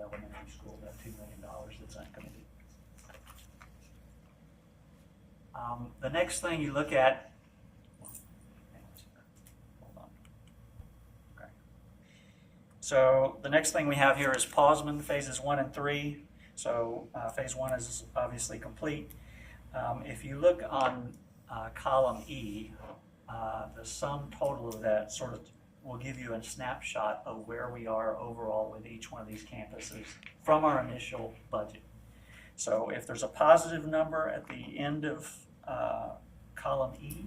elementary school, that $2 million that's uncommitted. The next thing you look at, hold on. Okay. So the next thing we have here is Pausman phases 1 and 3. So phase 1 is obviously complete. If you look on column E, the sum total of that sort of will give you a snapshot of where we are overall with each one of these campuses from our initial budget. So if there's a positive number at the end of column E,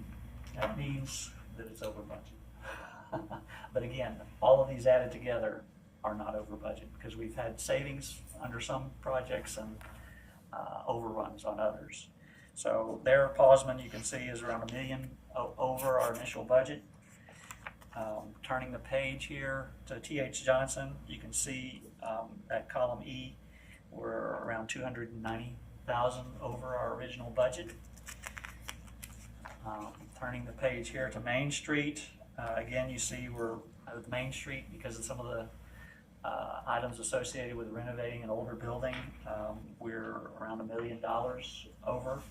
that means that it's over budget. But again, all of these added together are not over budget because we've had savings under some projects and overruns on others. So there, Pausman, you can see, is around $1 million over our initial budget. Turning the page here to T.H. Johnson, you can see at column E, we're around $290,000 over our original budget. Turning the page here to Main Street, again, you see we're with Main Street because of some of the items associated with renovating an older building. We're around $1 million over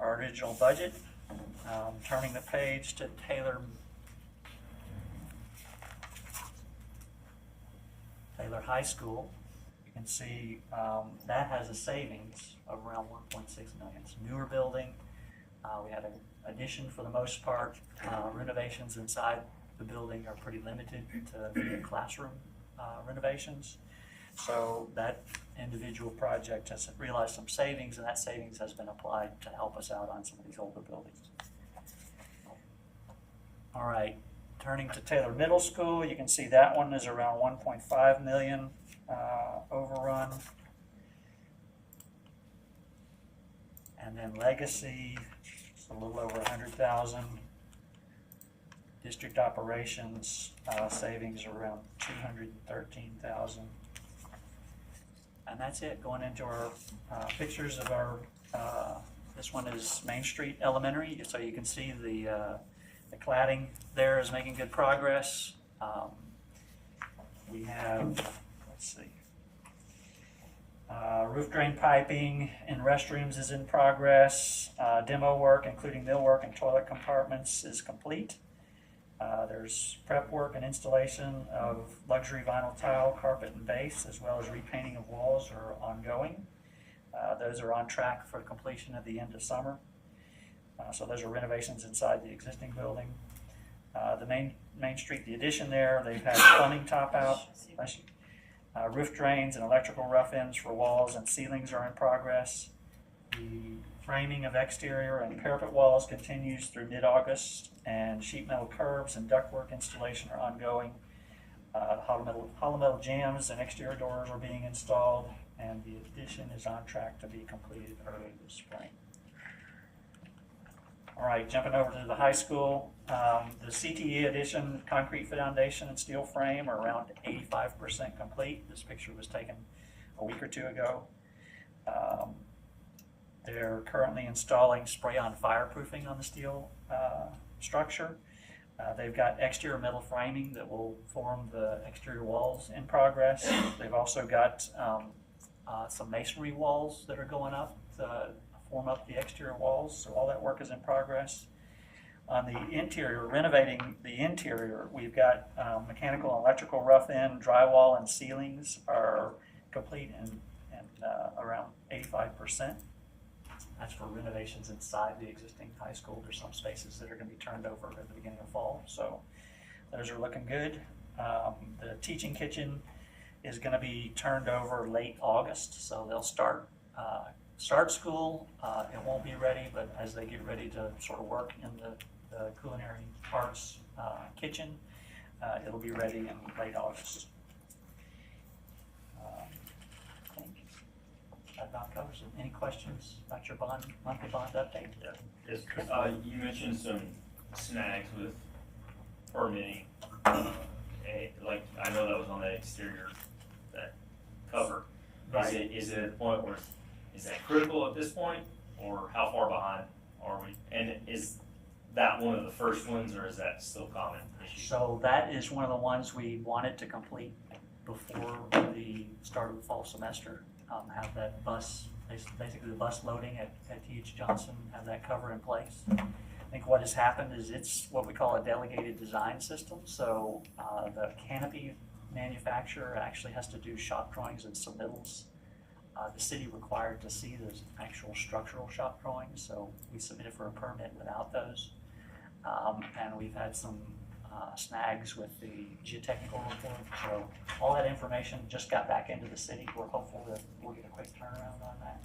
our original budget. Turning the page to Taylor High School, you can see that has a savings of around $1.6 million. It's a newer building. We had an addition for the most part. Renovations inside the building are pretty limited to the classroom renovations. So that individual project has realized some savings, and that savings has been applied to help us out on some of these older buildings. All right, turning to Taylor Middle School, you can see that one is around $1.5 million overrun. And then Legacy, it's a little over $100,000. District operations savings around $213,000. And that's it. Going into our pictures of our, this one is Main Street Elementary. So you can see the cladding there is making good progress. We have, let's see, roof drain piping in restrooms is in progress. Demo work, including millwork and toilet compartments, is complete. There's prep work and installation of luxury vinyl tile, carpet, and base, as well as repainting of walls are ongoing. Those are on track for completion at the end of summer. So those are renovations inside the existing building. The Main Street, the addition there, they've had plumbing top out. Roof drains and electrical rough ends for walls and ceilings are in progress. The framing of exterior and parapet walls continues through mid-August, and sheet metal curbs and ductwork installation are ongoing. Hollow metal jambs and exterior doors are being installed, and the addition is on track to be completed early this spring. All right, jumping over to the high school, the CTE addition, concrete foundation and steel frame are around 85% complete. This picture was taken a week or two ago. They're currently installing spray-on fireproofing on the steel structure. They've got exterior metal framing that will form the exterior walls in progress. They've also got some masonry walls that are going up to form up the exterior walls, so all that work is in progress. On the interior, renovating the interior, we've got mechanical and electrical rough end, drywall, and ceilings are complete and around 85%. That's for renovations inside the existing high school. There's some spaces that are going to be turned over at the beginning of fall, so those are looking good. The teaching kitchen is going to be turned over late August, so they'll start school. It won't be ready, but as they get ready to sort of work in the culinary arts kitchen, it'll be ready in late August. I think that about covers it. Any questions about your monthly bond update? Yeah. Yes. You mentioned some snags with permitting. Like I know that was on the exterior, that cover. Right. Is it at the point where is that critical at this point, or how far behind are we? And is that one of the first ones, or is that still common issue? So that is one of the ones we wanted to complete before the start of the fall semester, have that bus, basically the bus loading at T.H. Johnson, have that cover in place. I think what has happened is it's what we call a delegated design system. So the canopy manufacturer actually has to do shop drawings and submittals. The city required to see those actual structural shop drawings, so we submitted for a permit without those. And we've had some snags with the geotechnical report. So all that information just got back into the city. We're hopeful that we'll get a quick turnaround on that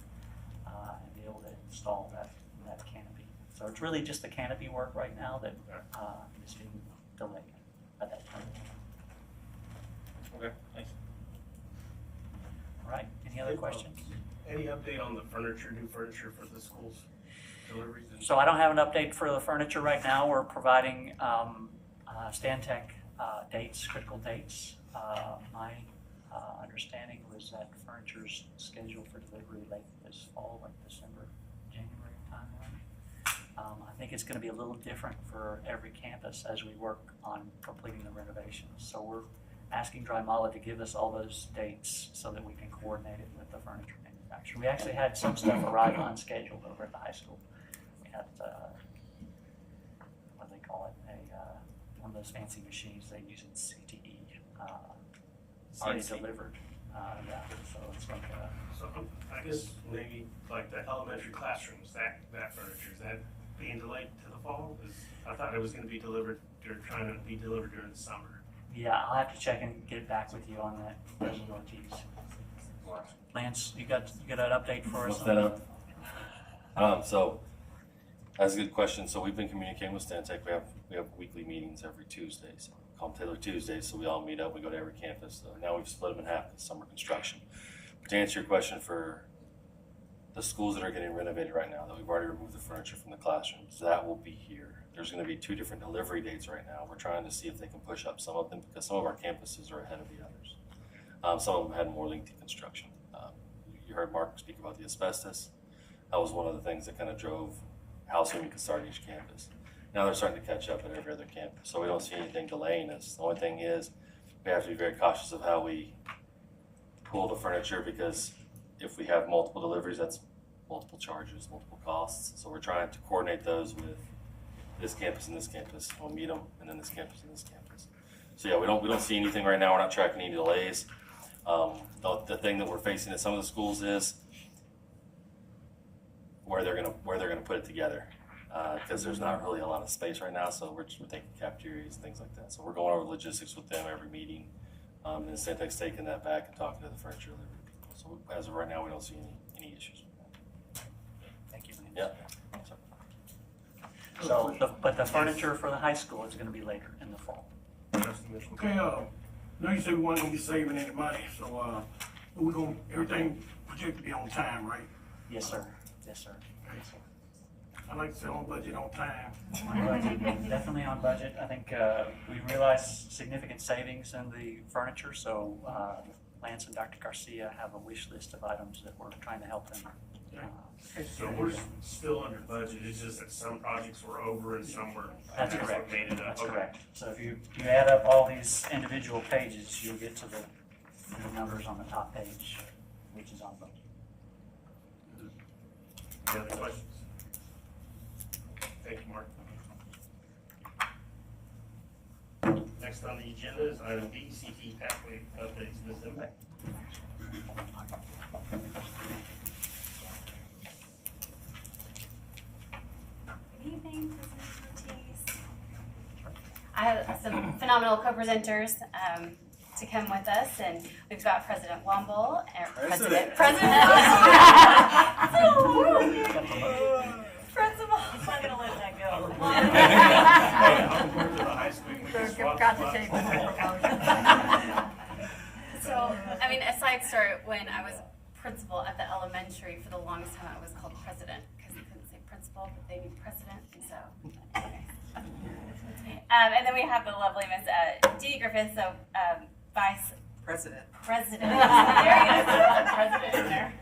and be able to install that canopy. So it's really just the canopy work right now that is being delayed at that time. Okay, thanks. All right, any other questions? Any update on the furniture, new furniture for the schools deliveries? So I don't have an update for the furniture right now. We're providing Stantec dates, critical dates. My understanding was that furniture's scheduled for delivery late this fall, like December, January timeline. I think it's going to be a little different for every campus as we work on completing the renovations. So we're asking Drymala to give us all those dates so that we can coordinate it with the furniture manufacturer. We actually had some stuff arrive on schedule over at the high school. We had, what do they call it, one of those fancy machines they use in CTE, already CNC. delivered. Yeah, so it's like So I guess maybe like the elementary classrooms, that furniture, is that being delayed to the fall? I thought it was gonna be delivered, they're trying to be delivered during the summer. yeah, I'll have to check and get back with you on that, President Ortiz. Lance, you got an update for us? What's that up? So that's a good question. So we've been communicating with Stantec. We have weekly meetings every Tuesday. So we call them Taylor Tuesdays. So we all meet up. We go to every campus. So now we've split them in half with summer construction. But to answer your question, for the schools that are getting renovated right now, that we've already removed the furniture from the classrooms, that will be here. There's going to be 2 different delivery dates right now. We're trying to see if they can push up some of them because some of our campuses are ahead of the others. Some of them had more lengthy construction. You heard Mark speak about the asbestos. That was one of the things that kind of drove how soon we could start each campus. Now they're starting to catch up at every other campus, so we don't see anything delaying us. The only thing is we have to be very cautious of how we pull the furniture because if we have multiple deliveries, that's multiple charges, multiple costs. So we're trying to coordinate those with this campus and this campus. We'll meet them, and then this campus and this campus. So yeah, we don't see anything right now. We're not tracking any delays. The thing that we're facing at some of the schools is where they're gonna put it together, because there's not really a lot of space right now. So we're taking cafeterias and things like that. So we're going over logistics with them every meeting, and Stantec's taking that back and talking to the furniture delivery people. So as of right now, we don't see any issues with that. Thank you. Yeah. So, but the furniture for the high school is gonna be later in the fall. Okay, know you said we weren't gonna be saving any money, so, we gonna, everything projected to be on time, right? Yes, sir. Yes, sir. Yes, sir. I like to say on budget, on time. On budget, definitely on budget. I think we realized significant savings in the furniture, so Lance and Dr. Garcia have a wish list of items that we're trying to help them. So we're still under budget, it's just that some projects were over and some were. That's what correct. Made it up. That's Okay. correct. So if you add up all these individual pages, you'll get to the numbers on the top page, which is on budget. Any other questions? Thank you, Mark. Next on the agenda is item B, CT pathway updates, Ms. Zimbeck. Good evening, President Ortiz. I have some phenomenal co-presenters to come with us, and we've got President Womble, President. Principal. I'm not gonna let that go. I'm going to the high school. We can swap spots. So, I mean, a side story, when I was principal at the elementary, for the longest time I was called president, because they couldn't say principal, but they knew president, and so, anyway. And then we have the lovely Miss Dee Griffith, so Vice President. President. There you go, president in there.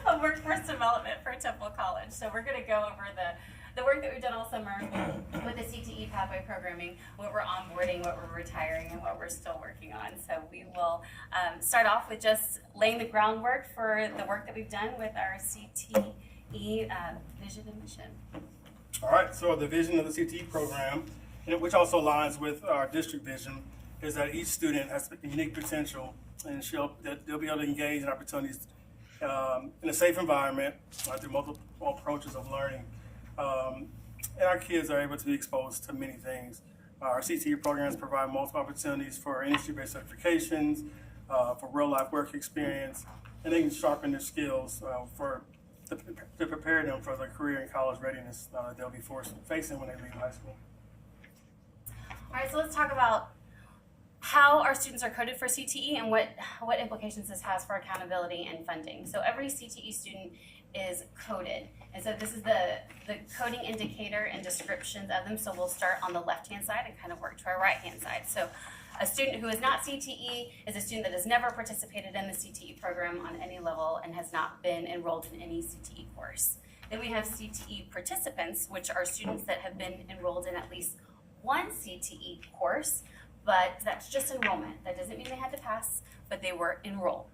Of Workforce Development for Temple College. So we're going to go over the the work that we've done all summer with the CTE pathway programming, what we're onboarding, what we're retiring, and what we're still working on. So we will start off with just laying the groundwork for the work that we've done with our CTE vision and mission. All right, so the vision of the CTE program, which also aligns with our district vision, is that each student has unique potential and they'll be able to engage in opportunities in a safe environment through multiple approaches of learning. And our kids are able to be exposed to many things. Our CTE programs provide multiple opportunities for industry-based certifications, for real-life work experience, and they can sharpen their skills to prepare them for the career and college readiness they'll be facing when they leave high school. All right, so let's talk about how our students are coded for CTE and what implications this has for accountability and funding. So every CTE student is coded. And so this is the coding indicator and descriptions of them. So we'll start on the left-hand side and kind of work to our right-hand side. So a student who is not CTE is a student that has never participated in the CTE program on any level and has not been enrolled in any CTE course. Then we have CTE participants, which are students that have been enrolled in at least one CTE course, but that's just enrollment. That doesn't mean they had to pass, but they were enrolled.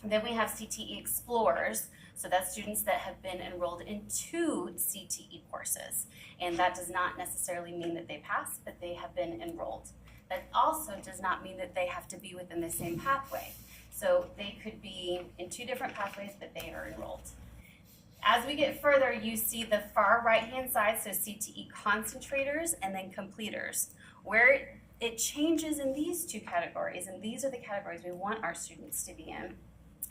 And then we have CTE explorers, so that's students that have been enrolled in 2 CTE courses. And that does not necessarily mean that they pass, but they have been enrolled. That also does not mean that they have to be within the same pathway. So they could be in 2 different pathways, but they are enrolled. As we get further, you see the far right-hand side, so CTE concentrators and then completers. Where it changes in these 2 categories, and these are the categories we want our students to be in,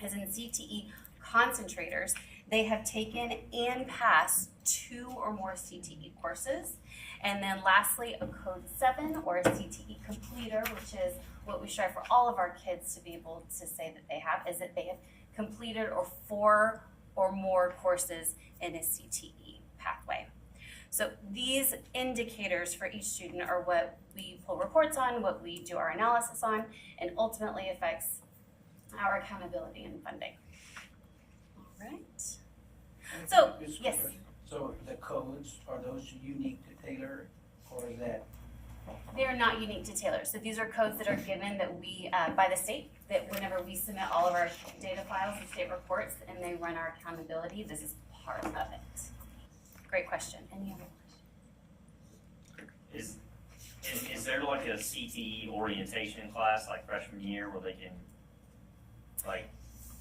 is in CTE concentrators. They have taken and passed 2 or more CTE courses. And then lastly, a Code 7 or a CTE completer, which is what we strive for all of our kids to be able to say that they have, is that they have completed 4 or more courses in a CTE pathway. So these indicators for each student are what we pull reports on, what we do our analysis on, and ultimately affects our accountability and funding. All right. So, yes. So the codes, are those unique to Taylor, or is that? They are not unique to Taylor. So these are codes that are given that we, by the state, that whenever we submit all of our data files and state reports and they run our accountability, this is part of it. Great question. Any other questions? Is there like a CTE orientation class like freshman year where they can like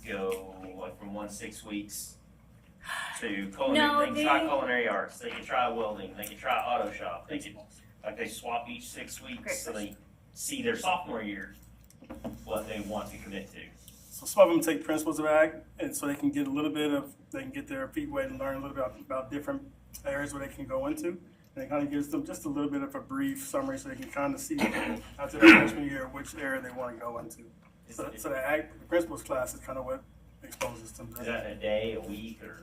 go like from 1 to 6 weeks to culinary? No, they can try culinary arts, they can try welding, they can try auto shop, they can like they swap each 6 weeks. Great so they see their sophomore year what they want to commit to. So some of them take principles of ag, and so they can get their feet wet and learn a little bit about different areas where they can go into. And it kind of gives them just a little bit of a brief summary so they can kind of see after their freshman year which area they want to go into. So the principles class is kind of what exposes them. Is that a day, a week, or?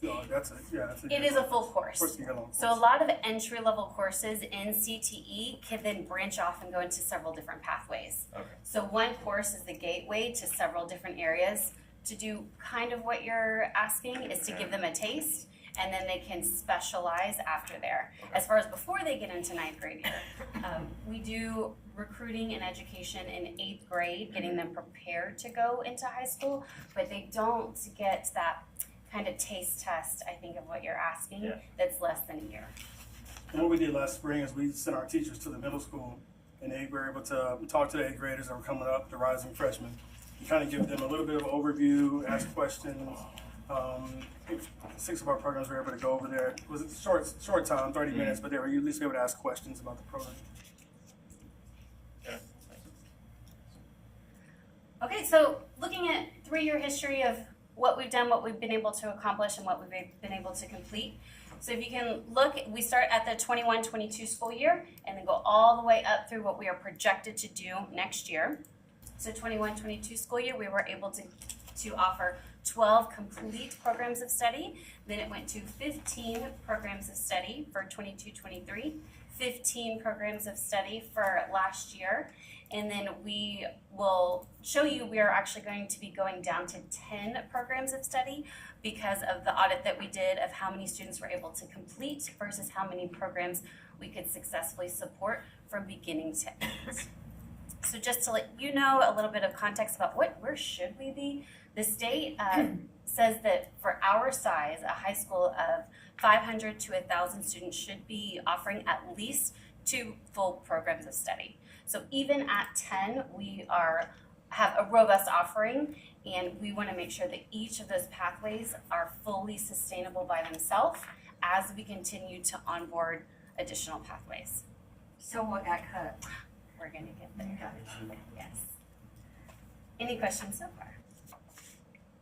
No, It is a full course. Year-long So a lot of entry-level courses in CTE can then branch off and go into several different pathways. Okay. So one course is the gateway to several different areas. To do kind of what you're asking is to give them a taste, and then they can specialize after there. As far as before they get into 9th grade year, we do recruiting and education in 8th grade, getting them prepared to go into high school, but they don't get that kind of taste test, I think, of what you're asking, that's less than a year. And what we did last spring is we sent our teachers to the middle school, and they were able to talk to the 8th graders that were coming up, the rising freshmen, and kind of give them a little bit of an overview, ask questions. 6 of our programs were able to go over there. It was a short time, 30 minutes, but they were at least able to ask questions about the program. Okay, so looking at 3-year history of what we've done, what we've been able to accomplish, and what we've been able to complete. So if you can look, we start at the 21-22 school year and then go all the way up through what we are projected to do next year. So 21-22 school year, we were able to offer 12 complete programs of study. Then it went to 15 programs of study for 22-23, 15 programs of study for last year, And then we will show you we are actually going to be going down to 10 programs of study because of the audit that we did of how many students were able to complete versus how many programs we could successfully support from beginning to end. So just to let you know a little bit of context about where should we be, the state says that for our size, a high school of 500 to 1,000 students should be offering at least 2 full programs of study. So even at 10, we have a robust offering, and we want to make sure that each of those pathways are fully sustainable by themselves as we continue to onboard additional pathways. So what got cut? We're going to get there. Yes. Any questions so far?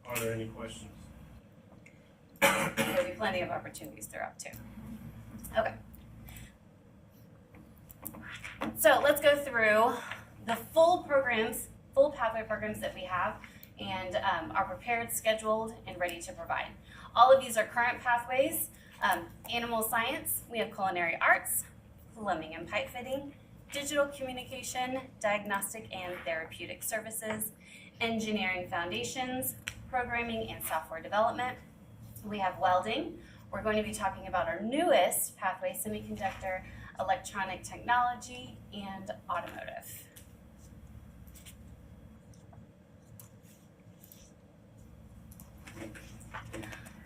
Are there any questions? There'll be plenty of opportunities throughout too. Okay. So let's go through the full pathway programs that we have and are prepared, scheduled, and ready to provide. All of these are current pathways. Animal science, we have culinary arts, plumbing and pipe fitting, digital communication, diagnostic and therapeutic services, engineering foundations, programming and software development. We have welding. We're going to be talking about our newest pathway, semiconductor, electronic technology, and automotive.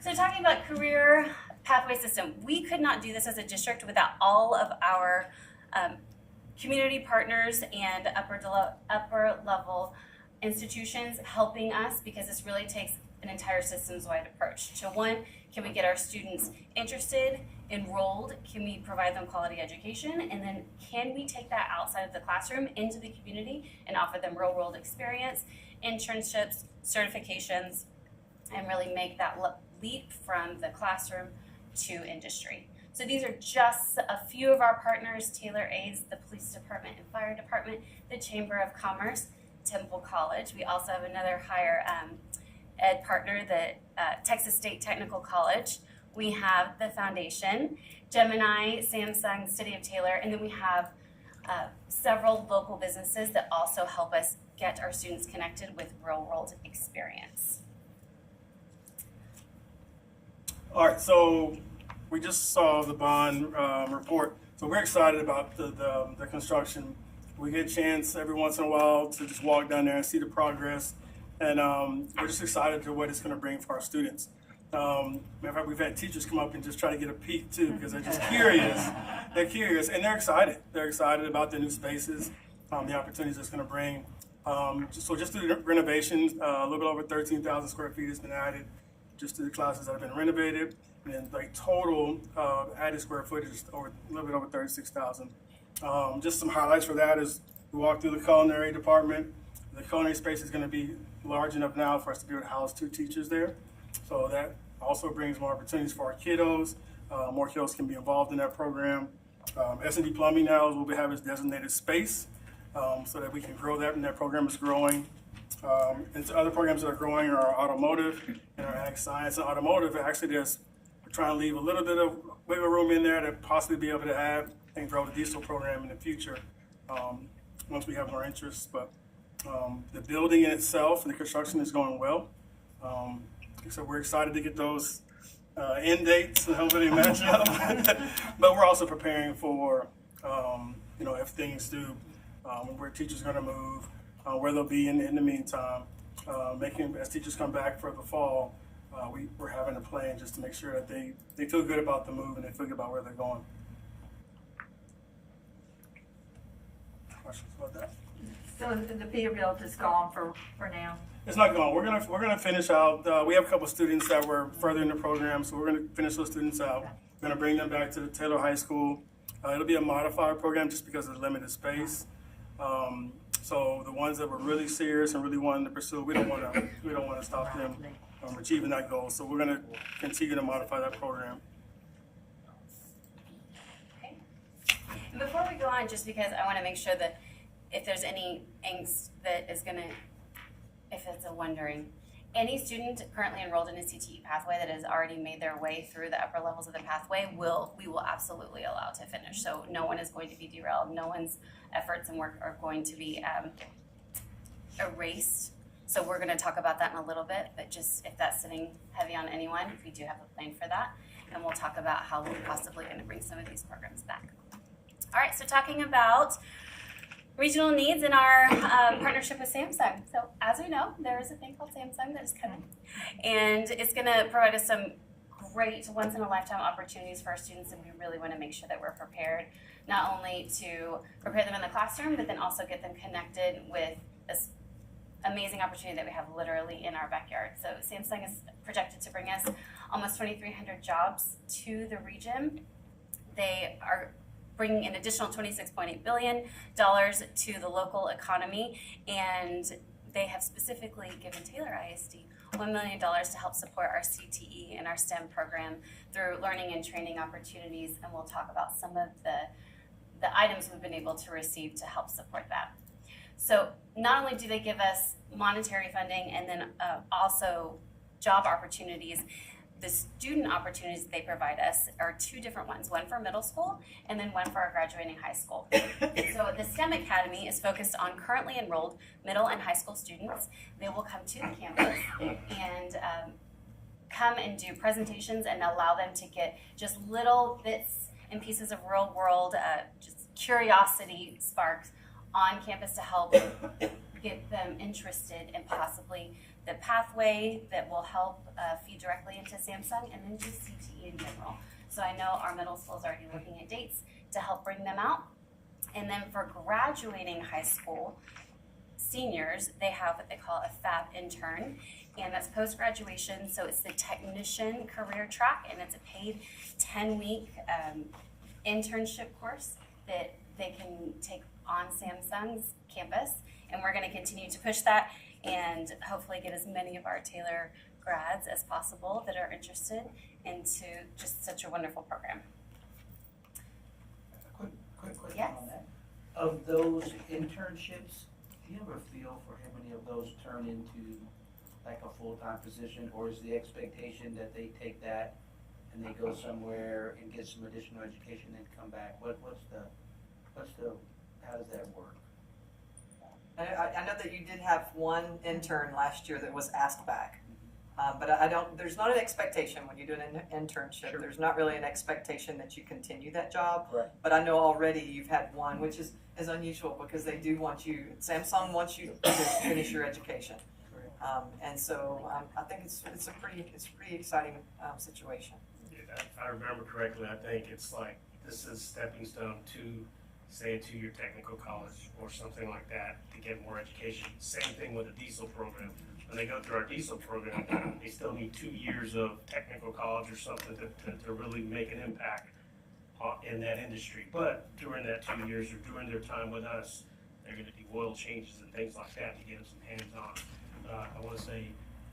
So talking about career pathway system, we could not do this as a district without all of our community partners and upper level institutions helping us, because this really takes an entire systems-wide approach. So one, can we get our students interested, enrolled? Can we provide them quality education? And then can we take that outside of the classroom into the community and offer them real-world experience, internships, certifications, and really make that leap from the classroom to industry. So these are just a few of our partners: Taylor Aids, the police department and fire department, the Chamber of Commerce, Temple College. We also have another higher ed partner, the Texas State Technical College. We have the foundation, Gemini, Samsung, City of Taylor, and then we have several local businesses that also help us get our students connected with real-world experience. All right, so we just saw the bond report. So we're excited about the construction. We get a chance every once in a while to just walk down there and see the progress. And we're just excited to what it's going to bring for our students. Matter of fact, we've had teachers come up and just try to get a peek too, because they're just curious. They're curious and they're excited. They're excited about the new spaces, the opportunities it's going to bring. So just through the renovations, a little bit over 13,000 square feet has been added just to the classes that have been renovated. And then like total added square footage is a little bit over 36,000. Just some highlights for that is we walked through the culinary department. The culinary space is going to be large enough now for us to be able to house 2 teachers there. So that also brings more opportunities for our kiddos. More kiddos can be involved in that program. S&D Plumbing now will have its designated space so that we can grow that, and that program is growing. And so other programs that are growing are automotive and our ag science. And automotive, actually, we're trying to leave a little bit of wiggle room in there to possibly be able to add and grow the diesel program in the future once we have more interest. But the building in itself and the construction is going well. So we're excited to get those end dates and hopefully match up. But we're also preparing for, if things do, where teachers are going to move, where they'll be in the meantime. As teachers come back for the fall, we're having a plan just to make sure that they feel good about the move and they feel good about where they're going. Questions about that? So the Peterbilt is gone for now? It's not gone. We're gonna finish out. We have a couple students that were further in the program, so we're gonna finish those students out. We're gonna bring them back to the Taylor High School. It'll be a modified program just because of the limited space. So the ones that were really serious and really wanting to pursue, we don't want to stop them from achieving that goal. So we're gonna continue to modify that program. Okay. And before we go on, just because I want to make sure that if there's any angst that is going to, if it's a wondering, any student currently enrolled in a CTE pathway that has already made their way through the upper levels of the pathway we will absolutely allow to finish. So no one is going to be derailed, no one's efforts and work are going to be erased. So we're gonna talk about that in a little bit, but just if that's sitting heavy on anyone, we do have a plan for that. And we'll talk about how we're possibly gonna bring some of these programs back. All right, so talking about regional needs in our partnership with Samsung. So as we know, there is a thing called Samsung that is coming. And it's gonna provide us some great once-in-a-lifetime opportunities for our students, and we really wanna make sure that we're prepared, not only to prepare them in the classroom, but then also get them connected with this amazing opportunity that we have literally in our backyard. So Samsung is projected to bring us almost 2,300 jobs to the region. They are bringing an additional $26.8 billion to the local economy, and they have specifically given Taylor ISD $1 million to help support our CTE and our STEM program through learning and training opportunities, and we'll talk about some of the items we've been able to receive to help support that. So not only do they give us monetary funding and then also job opportunities, the student opportunities that they provide us are two different ones, one for middle school and then one for our graduating high school. So the STEM Academy is focused on currently enrolled middle and high school students. They will come to the campus and come and do presentations and allow them to get just little bits and pieces of real world, just curiosity sparks on campus to help get them interested in possibly the pathway that will help feed directly into Samsung, and then just CTE in general. So I know our middle school is already looking at dates to help bring them out. And then for graduating high school seniors, they have what they call a FAP intern, and that's post-graduation, so it's the technician career track, and it's a paid 10-week internship course that they can take on Samsung's campus, and we're going to continue to push that and hopefully get as many of our Taylor grads as possible that are interested into just such a wonderful program. Quick question Yes. on that. Of those internships, do you have a feel for how many of those turn into like a full-time position, or is the expectation that they take that and they go somewhere and get some additional education and come back? How does that work? I know that you did have one intern last year that was asked back. But I don't, there's not an expectation when you do an internship. Sure. There's not really an expectation that you continue that job. Right. But I know already you've had one, which is unusual because they do want you, Samsung wants you to finish your education. And so I think it's a pretty exciting situation. Yeah, if I remember correctly, I think it's like, this is stepping stone to, say, a two-year technical college or something like that to get more education. Same thing with the diesel program. When they go through our diesel program, they still need 2 years of technical college or something to really make an impact in that industry. But during that 2 years or during their time with us, they're gonna do oil changes and things like that to get them some hands-on. I wanna say,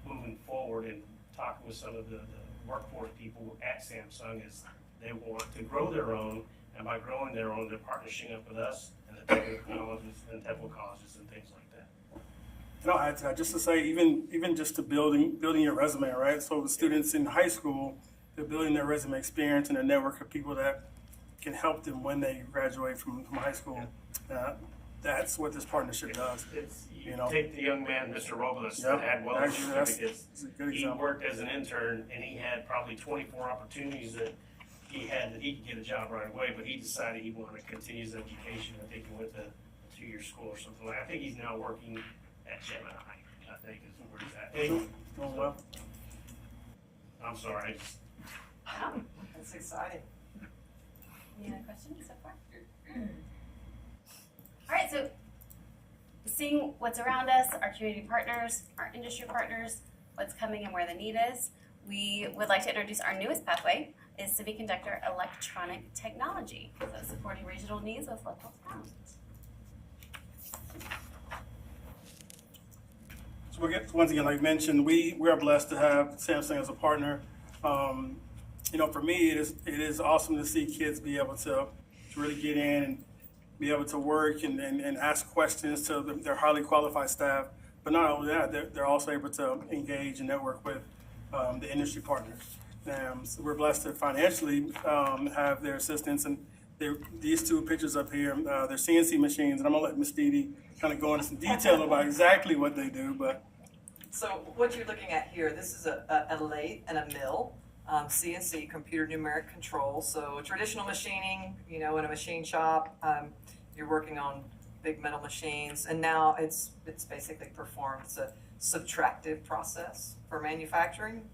moving forward and talking with some of the workforce people at Samsung is they want to grow their own, and by growing their own, they're partnering up with us and the technical colleges and technical colleges and things like that. And I'll add to that just to say, even just to building your resume, right? So the students in high school, they're building their resume experience and a network of people that can help them when they graduate from high school. That's what this partnership does. You know, take the young man, Mr. Robles, Yep. that had well Actually, that's certificates. a good He example. worked as an intern and he had probably 24 opportunities that he had that he could get a job right away, but he decided he wanted to continue his education. I think he went to a 2-year school or something like that. I think he's now working at Gemini, I think is where he's at. Anyway, Oh, well. I'm sorry, I just, Wow, that's exciting. Any other questions so far? All right, so seeing what's around us, our community partners, our industry partners, what's coming and where the need is, we would like to introduce our newest pathway, is Semiconductor Electronic Technology, so supporting regional needs with local talent. So once again, like mentioned, we are blessed to have Samsung as a partner. You know, for me, it is awesome to see kids be able to really get in and be able to work and ask questions to their highly qualified staff. But not only that, they're also able to engage and network with the industry partners. So we're blessed to financially have their assistance, and these two pictures up here, they're CNC machines, and I'm gonna let Ms. Stevie kind of go into some detail about exactly what they do, but. So what you're looking at here, this is a lathe and a mill, CNC, computer numeric control. So traditional machining, you know, in a machine shop, you're working on big metal machines, and now it's basically performed. It's a subtractive process for manufacturing.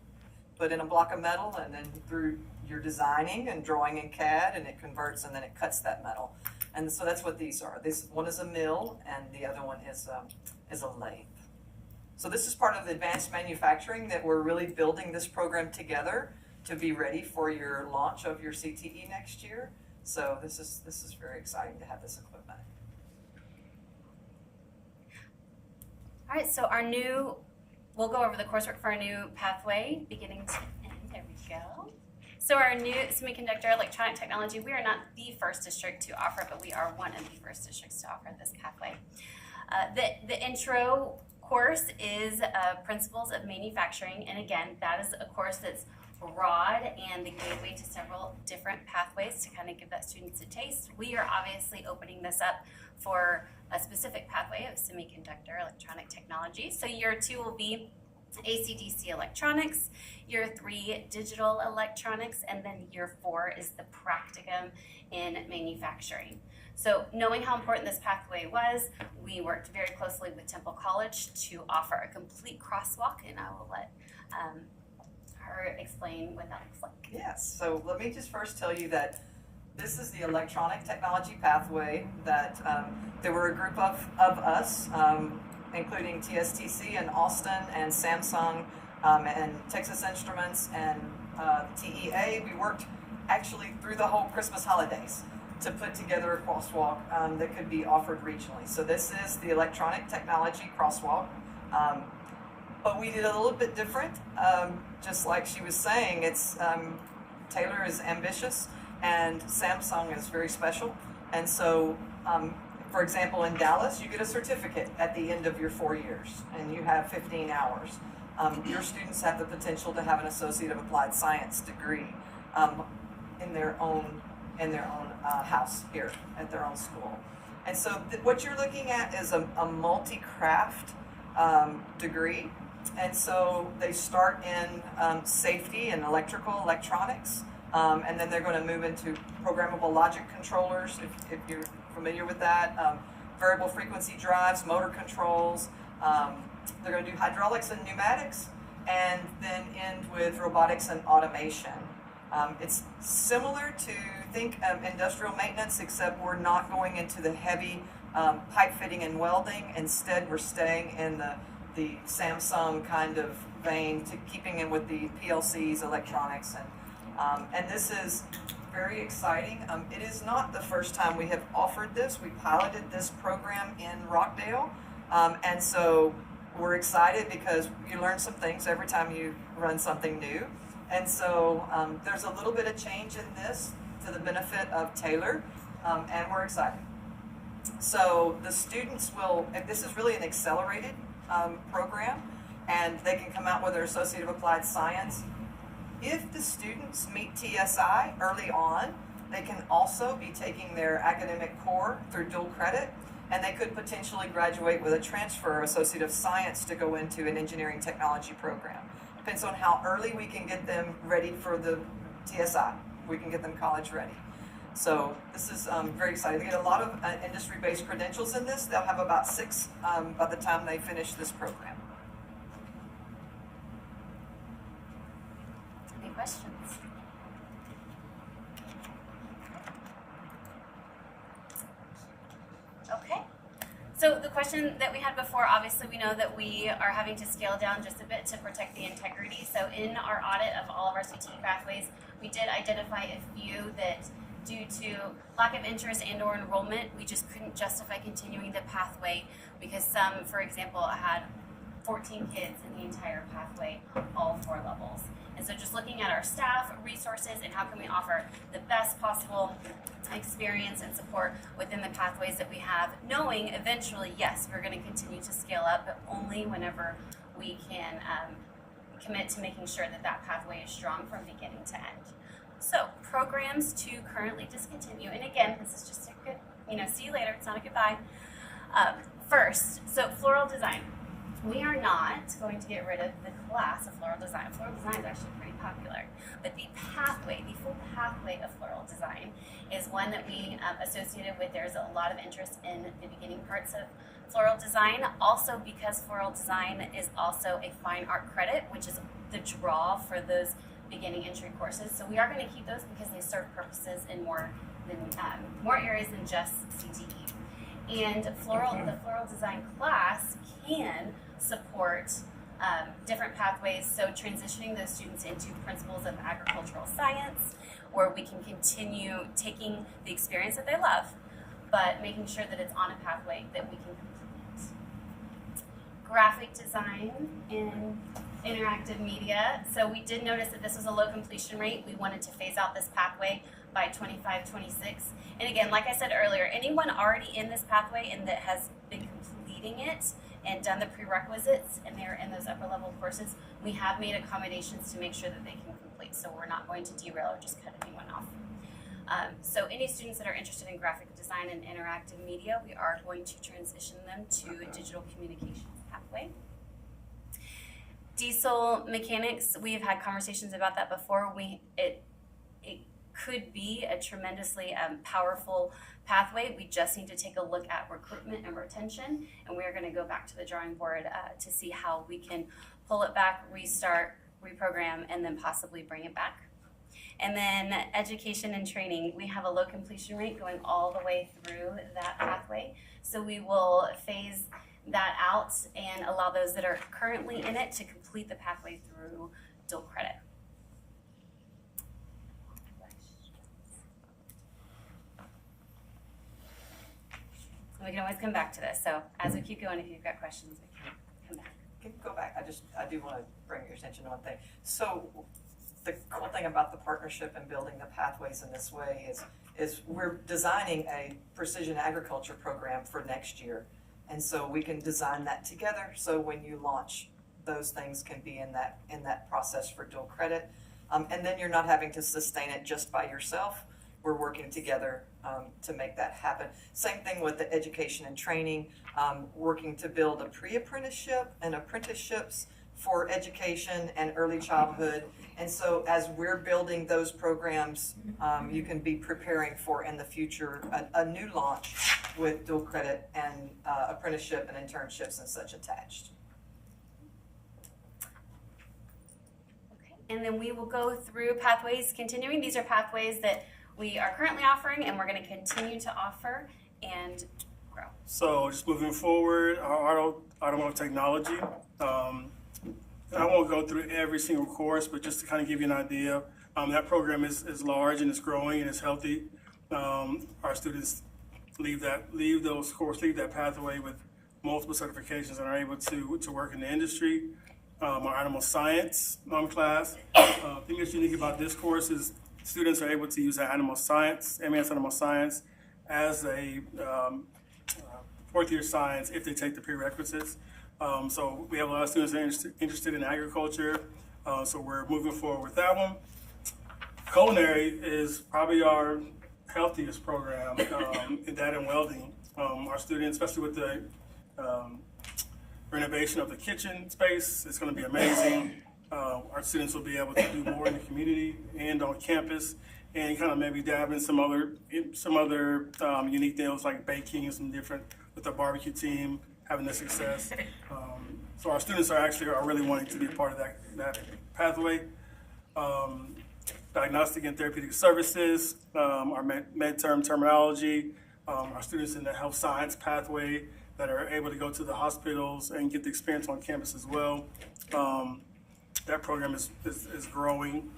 Put in a block of metal, and then through your designing and drawing in CAD, and it converts, and then it cuts that metal. And so that's what these are. This one is a mill, and the other one is a lathe. So this is part of the advanced manufacturing that we're really building this program together to be ready for your launch of your CTE next year. So this is very exciting to have this equipment. All right, so we'll go over the coursework for our new pathway beginning to end. There we go. So our new semiconductor electronic technology, we are not the first district to offer, but we are one of the first districts to offer this pathway. The intro course is Principles of Manufacturing, and again, that is a course that's broad and the gateway to several different pathways to kind of give that students a taste. We are obviously opening this up for a specific pathway of semiconductor electronic technology. So year 2 will be AC/DC electronics, year 3 digital electronics, and then year 4 is the practicum in manufacturing. So knowing how important this pathway was, we worked very closely with Temple College to offer a complete crosswalk, and I will let her explain what that looks like. Yes, so let me just first tell you that this is the electronic technology pathway that there were a group of us, including TSTC and Austin and Samsung and Texas Instruments and TEA. We worked actually through the whole Christmas holidays to put together a crosswalk that could be offered regionally. So this is the electronic technology crosswalk. But we did a little bit different. Just like she was saying, it's Taylor is ambitious and Samsung is very special. And so, for example, in Dallas, you get a certificate at the end of your 4 years, and you have 15 hours. Your students have the potential to have an Associate of Applied Science degree in their own house here at their own school. And so what you're looking at is a multi-craft degree. And so they start in safety and electrical electronics, and then they're going to move into programmable logic controllers, if you're familiar with that, variable frequency drives, motor controls. They're going to do hydraulics and pneumatics, and then end with robotics and automation. It's similar to, industrial maintenance, except we're not going into the heavy pipe fitting and welding. Instead, we're staying in the Samsung kind of vein, to keeping in with the PLCs, electronics, and this is very exciting. It is not the first time we have offered this. We piloted this program in Rockdale, and so we're excited because you learn some things every time you run something new. And so there's a little bit of change in this to the benefit of Taylor, and we're excited. So the students this is really an accelerated program, and they can come out with their Associate of Applied Science. If the students meet TSI early on, they can also be taking their academic core through dual credit, and they could potentially graduate with a transfer Associate of Science to go into an engineering technology program. Depends on how early we can get them ready for the TSI. We can get them college ready. So this is very exciting. They get a lot of industry-based credentials in this. They'll have about 6 by the time they finish this program. Any questions? Okay. So the question that we had before, obviously we know that we are having to scale down just a bit to protect the integrity. So in our audit of all of our CTE pathways, we did identify a few that, due to lack of interest and or enrollment, we just couldn't justify continuing the pathway because some, for example, had 14 kids in the entire pathway, all 4 levels. And so just looking at our staff, resources, and how can we offer the best possible experience and support within the pathways that we have, knowing eventually, yes, we're going to continue to scale up, but only whenever we can commit to making sure that that pathway is strong from beginning to end. So programs to currently discontinue, and again, this is just a good, see you later, it's not a goodbye. First, so floral design. We are not going to get rid of the class of floral design. Floral design is actually pretty popular. But the pathway, the full pathway of floral design is one that we associated with. There's a lot of interest in the beginning parts of floral design. Also because floral design is also a fine art credit, which is the draw for those beginning entry courses. So we are going to keep those because they serve purposes in more areas than just CTE. And the floral design class can support different pathways, so transitioning those students into principles of agricultural science, where we can continue taking the experience that they love, but making sure that it's on a pathway that we can complete. Graphic design and interactive media. So we did notice that this was a low completion rate. We wanted to phase out this pathway by 25, 26. And again, like I said earlier, anyone already in this pathway and that has been completing it and done the prerequisites and they're in those upper level courses, we have made accommodations to make sure that they can complete. So we're not going to derail or just cut anyone off. So any students that are interested in graphic design and interactive media, we are going to transition them to a digital communications pathway. Diesel mechanics, we've had conversations about that before. It could be a tremendously powerful pathway. We just need to take a look at recruitment and retention, and we're going to go back to the drawing board to see how we can pull it back, restart, reprogram, and then possibly bring it back. And then education and training, we have a low completion rate going all the way through that pathway. So we will phase that out and allow those that are currently in it to complete the pathway through dual credit. We can always come back to this. So as we keep going, if you've got questions, we can come back. Can you go back? I do want to bring your attention to one thing. So the cool thing about the partnership and building the pathways in this way is we're designing a precision agriculture program for next year. And so we can design that together. So when you launch, those things can be in that process for dual credit. And then you're not having to sustain it just by yourself. We're working together to make that happen. Same thing with the education and training, working to build a pre-apprenticeship and apprenticeships for education and early childhood. And so as we're building those programs, you can be preparing for in the future a new launch with dual credit and apprenticeship and internships and such attached. Okay. And then we will go through pathways continuing. These are pathways that we are currently offering and we're going to continue to offer and grow. So just moving forward, our automotive technology. I won't go through every single course, but just to kind of give you an idea, that program is large and it's growing and it's healthy. Our students leave that pathway with multiple certifications and are able to work in the industry. Our animal science class. The thing that's unique about this course is students are able to use animal science, advanced animal science, as a fourth year science if they take the prerequisites. So we have a lot of students that are interested in agriculture, so we're moving forward with that one. Culinary is probably our healthiest program in that and welding. Our students, especially with the renovation of the kitchen space, it's going to be amazing. Our students will be able to do more in the community and on campus, and kind of maybe dab in some other unique deals like baking and some different with the barbecue team having the success. So our students are really wanting to be a part of that pathway. Diagnostic and therapeutic services, our med-term terminology, our students in the health science pathway that are able to go to the hospitals and get the experience on campus as well. That program is growing.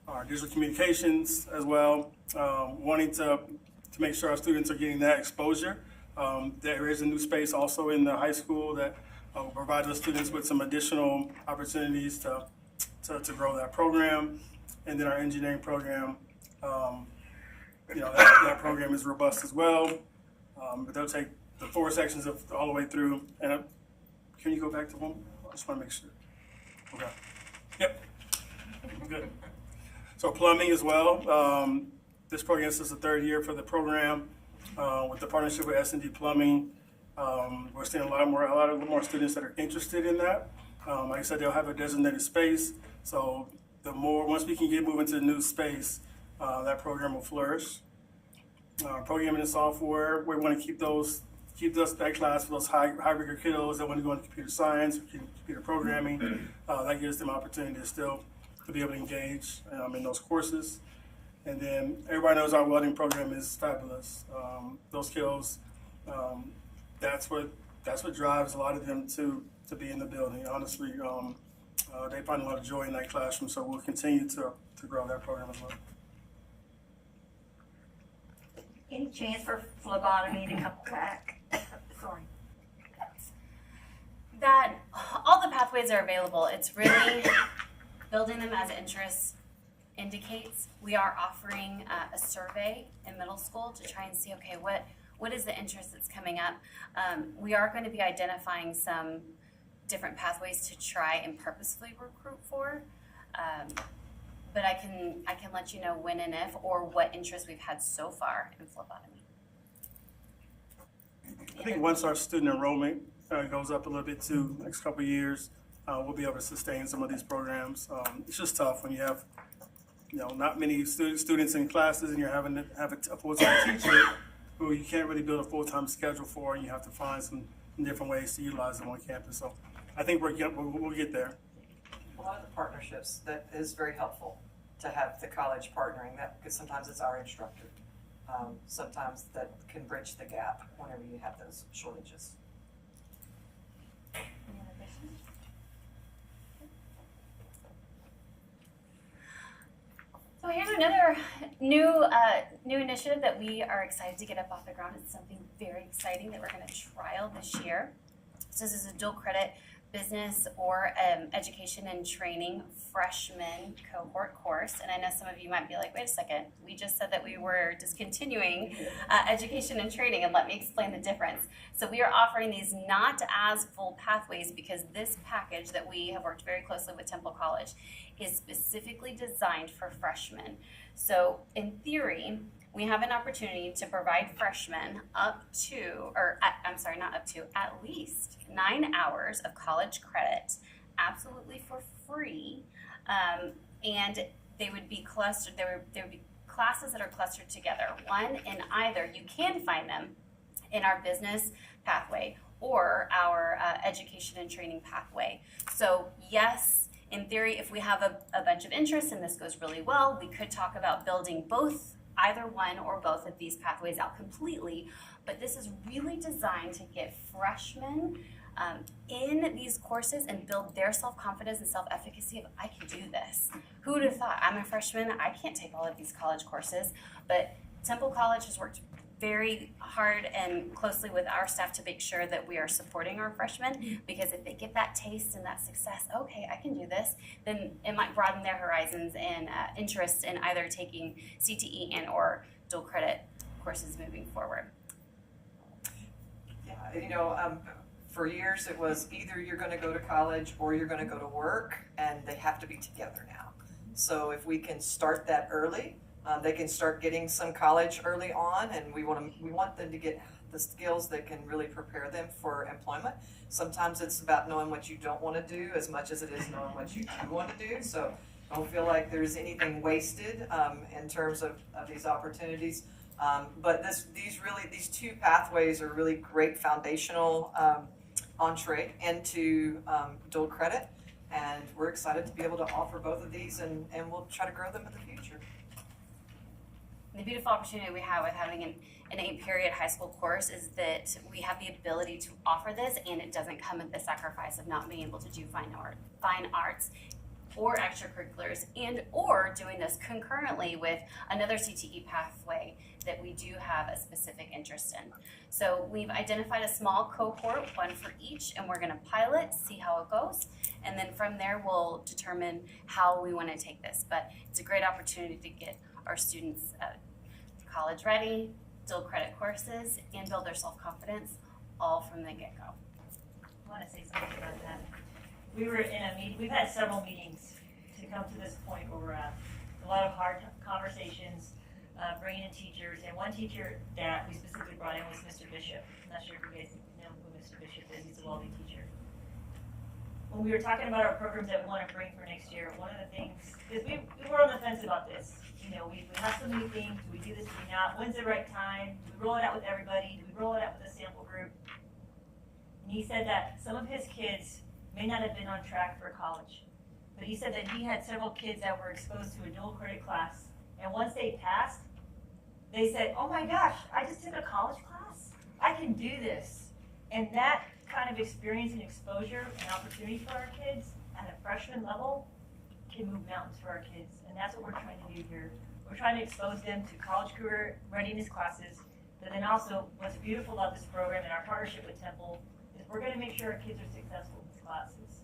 Our digital communications as well, wanting to make sure our students are getting that exposure. There is a new space also in the high school that We'll provide those students with some additional opportunities to grow that program. And then our engineering program, that program is robust as well. But they'll take the 4 sections of all the way through. And can you go back to one? I just want to make sure. Okay. Yep. Good. So plumbing as well. This program, this is the 3rd year for the program. With the partnership with S&D Plumbing, we're seeing a lot more students that are interested in that. Like I said, they'll have a designated space. So once we can get moving to the new space, that program will flourish. Programming and software, we want to keep that class for those high rigor kiddos that want to go into computer science, computer programming. That gives them opportunity to be able to engage in those courses. And then everybody knows our welding program is fabulous. Those kiddos, that's what drives a lot of them to be in the building. Honestly, they find a lot of joy in that classroom, so we'll continue to grow that program as well. Any chance for phlebotomy to come back? Sorry. That all the pathways are available. It's really building them as interest indicates. We are offering a survey in middle school to try and see, okay, what is the interest that's coming up? We are going to be identifying some different pathways to try and purposefully recruit for. But I can let you know when and if, or what interest we've had so far in phlebotomy. I think once our student enrollment goes up a little bit too, next couple of years, we'll be able to sustain some of these programs. It's just tough when you have, not many students in classes, and you're having to have a full-time teacher who you can't really build a full-time schedule for, and you have to find some different ways to utilize them on campus. So I think we'll get there. A lot of the partnerships, that is very helpful to have the college partnering, that because sometimes it's our instructor. Sometimes that can bridge the gap whenever you have those shortages. Any other questions? So here's another new initiative that we are excited to get up off the ground. It's something very exciting that we're going to trial this year. So this is a dual credit business or education and training freshman cohort course. And I know some of you might be like, wait a second, we just said that we were discontinuing education and training, and let me explain the difference. So we are offering these not as full pathways because this package that we have worked very closely with Temple College is specifically designed for freshmen. So in theory, we have an opportunity to provide freshmen at least 9 hours of college credit, absolutely for free, and they would be clustered. There would be classes that are clustered together. One in either, you can find them in our business pathway or our education and training pathway. So yes, in theory, if we have a bunch of interest and this goes really well, we could talk about building either one or both of these pathways out completely, but this is really designed to get freshmen in these courses and build their self-confidence and self-efficacy of, I can do this. Who would have thought? I'm a freshman, I can't take all of these college courses, but Temple College has worked very hard and closely with our staff to make sure that we are supporting our freshmen, because if they get that taste and that success, okay, I can do this, then it might broaden their horizons and interest in either taking CTE and or dual credit courses moving forward. Yeah, for years it was either you're going to go to college or you're going to go to work, and they have to be together now. So if we can start that early, they can start getting some college early on, and we want them to get the skills that can really prepare them for employment. Sometimes it's about knowing what you don't want to do as much as it is knowing what you do want to do. So don't feel like there's anything wasted in terms of these opportunities. But these two pathways are really great foundational entree into dual credit, and we're excited to be able to offer both of these, and we'll try to grow them in the future. The beautiful opportunity we have with having an 8-period high school course is that we have the ability to offer this, and it doesn't come at the sacrifice of not being able to do fine arts. or extracurriculars, and or doing this concurrently with another CTE pathway that we do have a specific interest in. So we've identified a small cohort, one for each, and we're gonna pilot, see how it goes, and then from there we'll determine how we wanna take this. But it's a great opportunity to get our students college ready, dual credit courses, and build their self-confidence all from the get-go. I want to say something about that. We were in a meeting, we've had several meetings to come to this point where we're at. A lot of hard conversations, bringing in teachers, and one teacher that we specifically brought in was Mr. Bishop. I'm not sure if you guys know who Mr. Bishop is, he's a welding teacher. When we were talking about our programs that we want to bring for next year, one of the things, because we were on the fence about this. You know, we have so many things, do we do this, do we not? When's the right time? Do we roll it out with everybody? Do we roll it out with a sample group? And he said that some of his kids may not have been on track for college, but he said that he had several kids that were exposed to a dual credit class, and once they passed, they said, oh my gosh, I just took a college class? I can do this. And that kind of experience and exposure and opportunity for our kids at a freshman level can move mountains for our kids, and that's what we're trying to do here. We're trying to expose them to college career readiness classes, but then also what's beautiful about this program and our partnership with Temple is we're gonna make sure our kids are successful in these classes.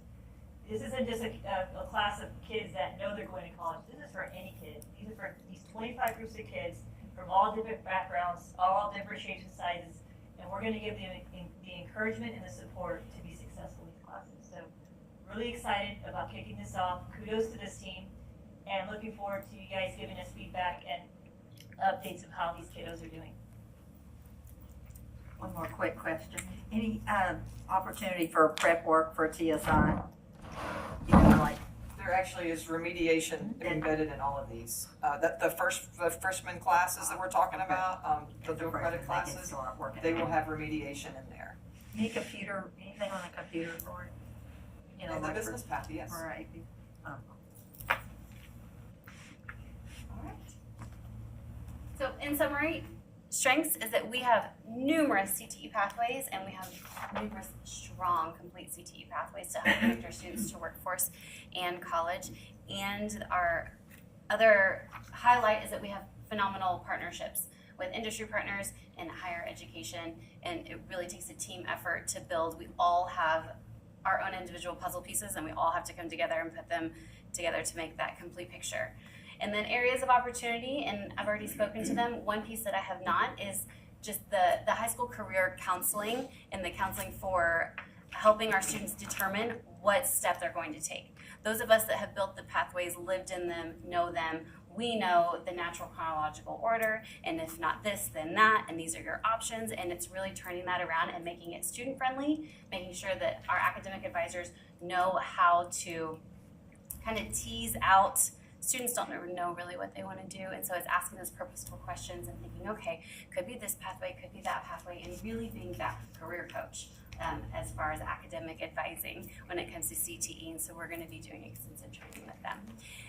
This isn't just a class of kids that know they're going to college. This is for any kid. These are for these 25 groups of kids from all different backgrounds, all different shapes and sizes, and we're gonna give them the encouragement and the support to be successful in these classes. So really excited about kicking this off. Kudos to this team, and looking forward to you guys giving us feedback and updates of how these kiddos are doing. One more quick question. Any opportunity for prep work for TSI? You know, like, There actually is remediation embedded in all of these. The freshman classes that we're talking about, the dual credit classes, they will have remediation in there. anything on a computer for it? You know, In the like for- business path, yes. Right. All right. So in summary, strengths is that we have numerous CTE pathways, and we have numerous strong complete CTE pathways to help connect our students to workforce and college. And our other highlight is that we have phenomenal partnerships with industry partners in higher education, and it really takes a team effort to build. We all have our own individual puzzle pieces, and we all have to come together and put them together to make that complete picture. And then areas of opportunity, and I've already spoken to them. One piece that I have not is just the high school career counseling and the counseling for helping our students determine what step they're going to take. Those of us that have built the pathways, lived in them, know them, we know the natural chronological order, and if not this, then that, and these are your options, and it's really turning that around and making it student-friendly, making sure that our academic advisors know how to kind of tease out. Students don't know really what they want to do, and so it's asking those purposeful questions and thinking, okay, could be this pathway, could be that pathway, and really being that career coach as far as academic advising when it comes to CTE, and so we're going to be doing extensive training with them.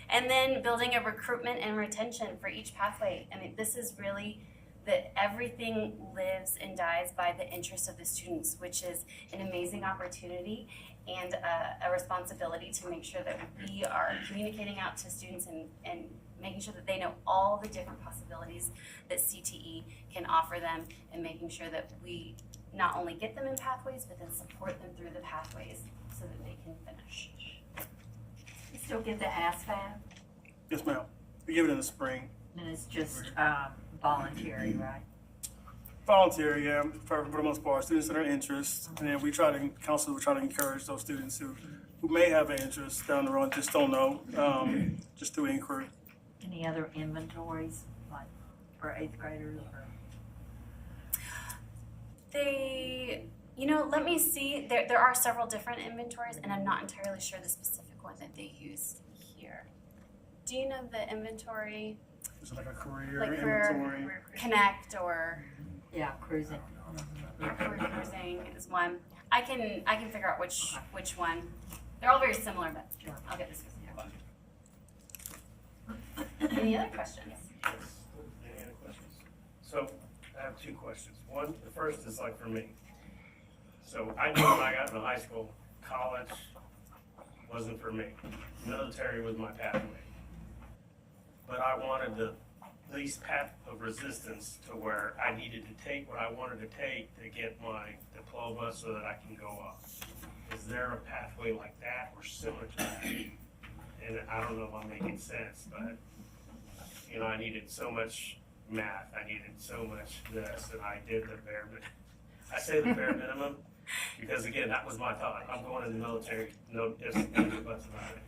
And then building a recruitment and retention for each pathway. I mean, this is really that everything lives and dies by the interest of the students, which is an amazing opportunity and a responsibility to make sure that we are communicating out to students and making sure that they know all the different possibilities that CTE can offer them, and making sure that we not only get them in pathways, but then support them through the pathways so that they can finish. You still get the ASVAB, Yes, ma'am. We give it in the spring. and it's just voluntary, right? Voluntary, yeah, for the most part, students that are interested, and then we try to encourage those students who may have an interest down the road, just don't know, just through inquiry. Any other inventories, like for 8th graders or? Let me see. There are several different inventories, and I'm not entirely sure the specific one that they use here. Do you know the inventory? Is it like a career Like inventory? Connect or Yeah, cruising. Career Cruising is one. I can figure out which one. They're all very similar, but I'll get the specific one. Any other questions? Any other questions? So I have two questions. One, the first is like for me. So I knew when I got into high school, college, wasn't for me. Military was my pathway. But I wanted the least path of resistance to where I needed to take what I wanted to take to get my diploma so that I can go up. Is there a pathway like that or similar to that? And I don't know if I'm making sense, but, you know, I needed so much math, I needed so much this, and I did the bare minimum. I say the bare minimum because, again, that was my thought. I'm going in the military, no ifs, ands, or buts about it.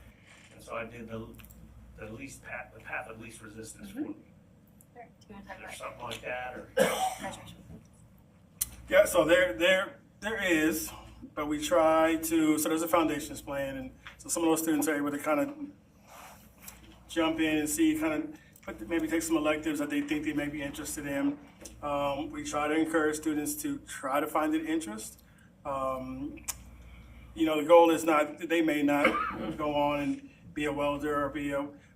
And so I did the least path, the path of least resistance for me. Do you want to talk Is there about something like that, or? graduation? Yeah, so there is, but we try to, so there's a foundations plan, and so some of those students are able to kind of jump in and see, maybe take some electives that they think they may be interested in. We try to encourage students to try to find an interest. You know, the goal is not, they may not go on and be a welder or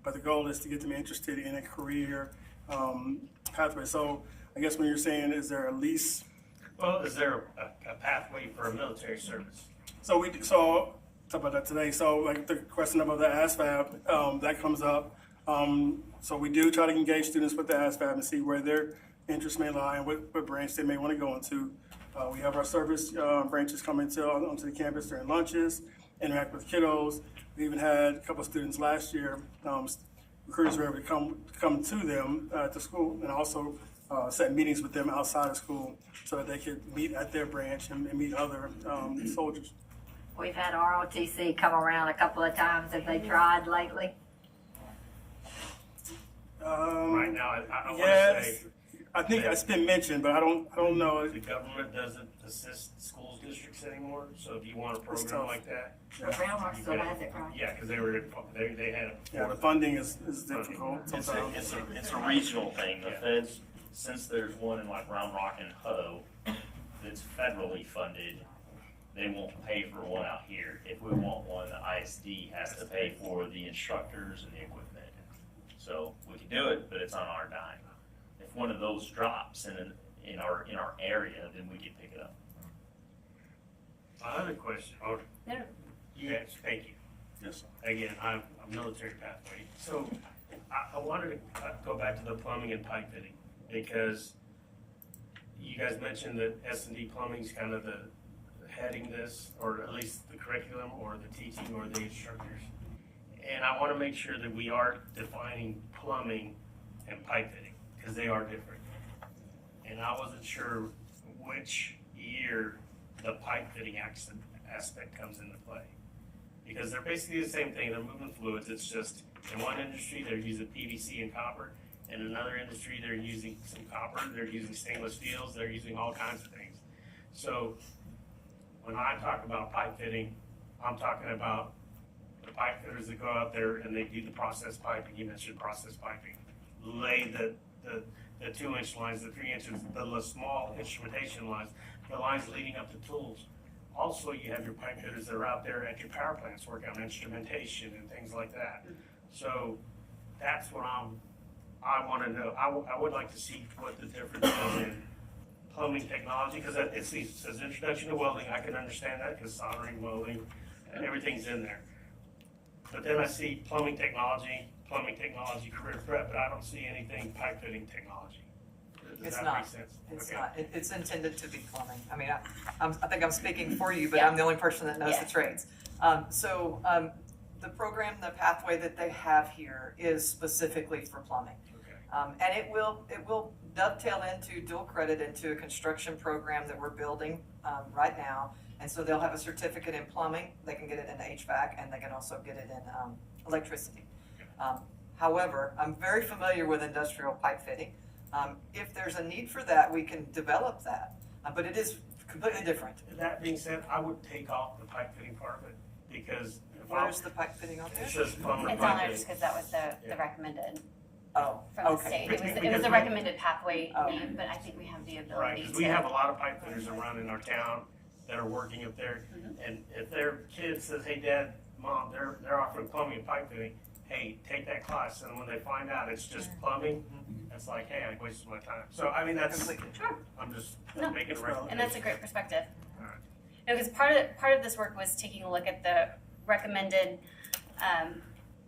but the goal is to get them interested in a career pathway. So I guess when you're saying, is there a lease? Well, is there a pathway for a military service? So talk about that today. So like the question about the ASVAB, that comes up. So we do try to engage students with the ASVAB and see where their interests may lie and what branch they may want to go into. We have our service branches come onto the campus during lunches, interact with kiddos. We even had a couple of students last year, recruiters were able to come to them to school and also set meetings with them outside of school so that they could meet at their branch and meet other soldiers. We've had ROTC come around a couple of times. Have they tried lately? Right now, I want to Yes, say I think it's been mentioned, but I don't know. the government doesn't assist schools districts anymore, so if you want a It's program tough. like that, Brown Rock still has it, right? yeah, because they had it. Yeah, the funding is difficult It's sometimes. a regional thing. The feds, since there's one in like Round Rock and Hutto that's federally funded, they won't pay for one out here. If we want one, the ISD has to pay for the instructors and the equipment. So we can do it, but it's on our dime. If one of those drops in our area, then we can pick it up. My other question, No. you guys, thank you. Yes, sir. Again, I'm a military pathway. So I wanted to go back to the plumbing and pipe fitting because you guys mentioned that S&D plumbing is kind of the heading this, or at least the curriculum or the teaching or the instructors. And I want to make sure that we are defining plumbing and pipe fitting because they are different. And I wasn't sure which year the pipe fitting aspect comes into play. Because they're basically the same thing, they're moving fluids, it's just in one industry they're using PVC and copper, in another industry they're using some copper, they're using stainless steels, they're using all kinds of things. So when I talk about pipe fitting, I'm talking about the pipe fitters that go out there and they do the process piping, you mentioned process piping, lay the 2-inch lines, the 3 inches, the small instrumentation lines, the lines leading up to tools. Also, you have your pipe fitters that are out there at your power plants working on instrumentation and things like that. So that's what I want to know. I would like to see what the difference is in plumbing technology, because it says introduction to welding. I can understand that because soldering, welding, everything's in there. But then I see plumbing technology, career prep, but I don't see anything pipe fitting technology. Does It's that not. make sense? It's Okay. not, it's intended to be plumbing. I mean, I think I'm speaking for you, but I'm the only person that knows the trades. The program, the pathway that they have here is specifically for plumbing. Okay. And it will dovetail into dual credit into a construction program that we're building right now. And so they'll have a certificate in plumbing, they can get it in HVAC, and they can also get it in electricity. However, I'm very familiar with industrial pipe fitting. If there's a need for that, we can develop that, but it is completely different. That being said, I would take off the pipe fitting part of it, because if Where's the pipe fitting on there? it says plumber It's on there pipe just fitting. because that was the Yeah. recommended Oh, from the okay. state. It was Because a we- recommended pathway Oh. name, but I think we have the Right, ability because to. we have a lot of pipe fitters around in our town that are working up there, and if their kid says, hey, Dad, Mom, they're offering plumbing and pipe fitting, hey, take that class, and when they find out it's just plumbing, it's like, hey, I wasted my time. So, I mean, that's, Completely. Sure. I'm just No. making a recommendation. And that's a great perspective. Alright. No, because part of this work was taking a look at the recommended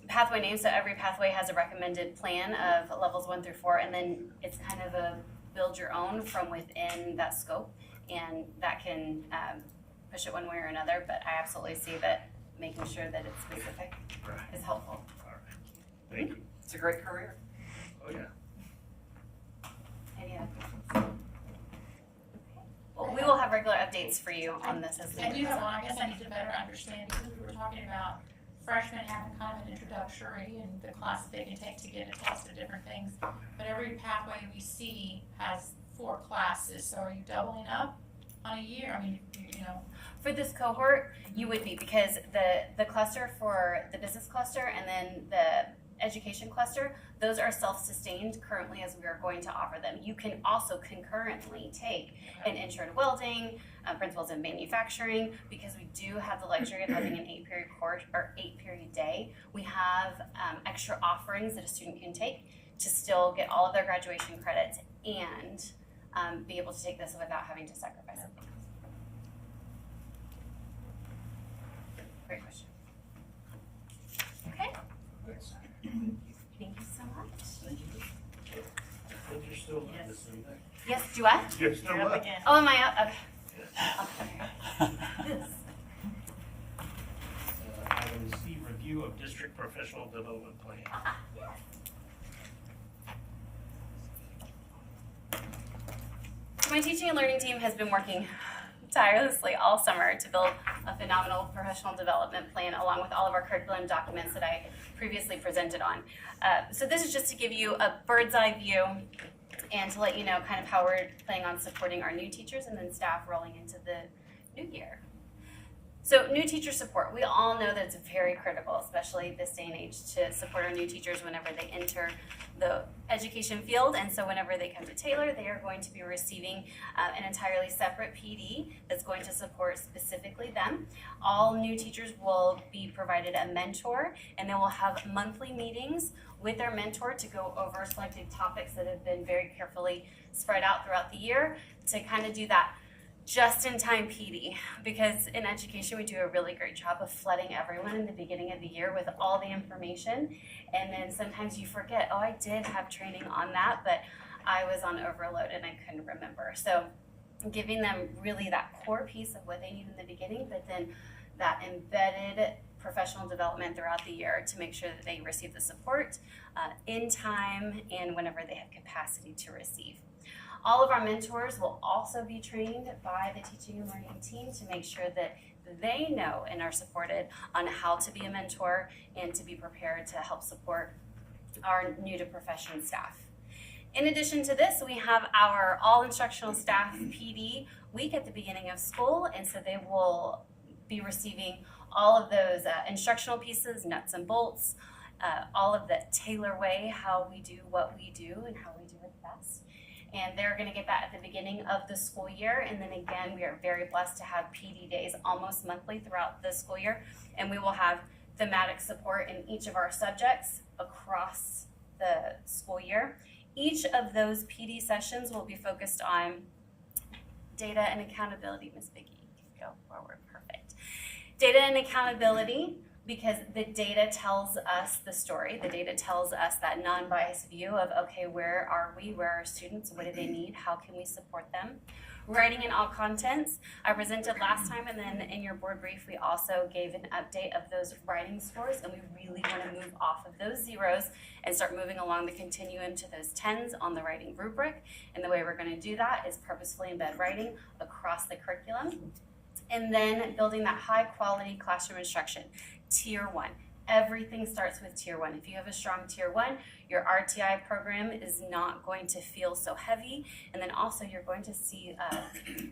pathway names. So every pathway has a recommended plan of levels 1 through 4, and then it's kind of a build your own from within that scope, and that can push it one way or another. But I absolutely see that making sure that it's specific is helpful. All right. Thank you. It's a great career. Oh, yeah. Any other questions? Well, we will have regular updates for you on this as we I do have one, I guess I need to better understand, because we were talking about freshmen having kind of an introductory and the class that they can take to get a taste of different things. But every pathway we see has 4 classes, so are you doubling up on a year? I mean, you know. For this cohort, you would be, because the cluster for the business cluster and then the education cluster, those are self-sustained currently as we are going to offer them. You can also concurrently take an intro to welding, principles in manufacturing, because we do have the luxury of having an 8-period course or 8-period day. We have extra offerings that a student can take to still get all of their graduation credits and be able to take this without having to sacrifice something. Great question. Okay. Thank you so much. But you're still Yes. the same thing. Yes, do I? You're still You're up up. again. Oh, am I up? Okay. Item C, review of district professional development plan. My teaching and learning team has been working tirelessly all summer to build a phenomenal professional development plan along with all of our curriculum documents that I previously presented on. So this is just to give you a bird's eye view and to let you know kind of how we're planning on supporting our new teachers and then staff rolling into the new year. So new teacher support, we all know that it's very critical, especially this day and age, to support our new teachers whenever they enter the education field. And so whenever they come to Taylor, they are going to be receiving an entirely separate PD that's going to support specifically them. All new teachers will be provided a mentor, and they will have monthly meetings with their mentor to go over selected topics that have been very carefully spread out throughout the year to kind of do that just-in-time PD, because in education we do a really great job of flooding everyone in the beginning of the year with all the information, and then sometimes you forget, oh, I did have training on that, but I was on overload and I couldn't remember. So giving them really that core piece of what they need in the beginning, but then that embedded professional development throughout the year to make sure that they receive the support in time and whenever they have capacity to receive. All of our mentors will also be trained by the teaching and learning team to make sure that they know and are supported on how to be a mentor and to be prepared to help support our new to profession staff. In addition to this, we have our all instructional staff PD week at the beginning of school, and so they will be receiving all of those instructional pieces, nuts and bolts, all of the Taylor way, how we do what we do and how we do it best. And they're going to get that at the beginning of the school year. And then again, we are very blessed to have PD days almost monthly throughout the school year. And we will have thematic support in each of our subjects across the school year. Each of those PD sessions will be focused on data and accountability. Ms. Vicki, you can go forward. Perfect. Data and accountability, because the data tells us the story. The data tells us that non-biased view of, okay, where are we? Where are our students? What do they need? How can we support them? Writing in all contents. I presented last time, and then in your board brief, we also gave an update of those writing scores, and we really want to move off of those zeros and start moving along the continuum to those 10s on the writing rubric. And the way we're going to do that is purposefully embed writing across the curriculum. And then building that high quality classroom instruction. Tier 1. Everything starts with Tier 1. If you have a strong Tier 1, your RTI program is not going to feel so heavy. And then also you're going to see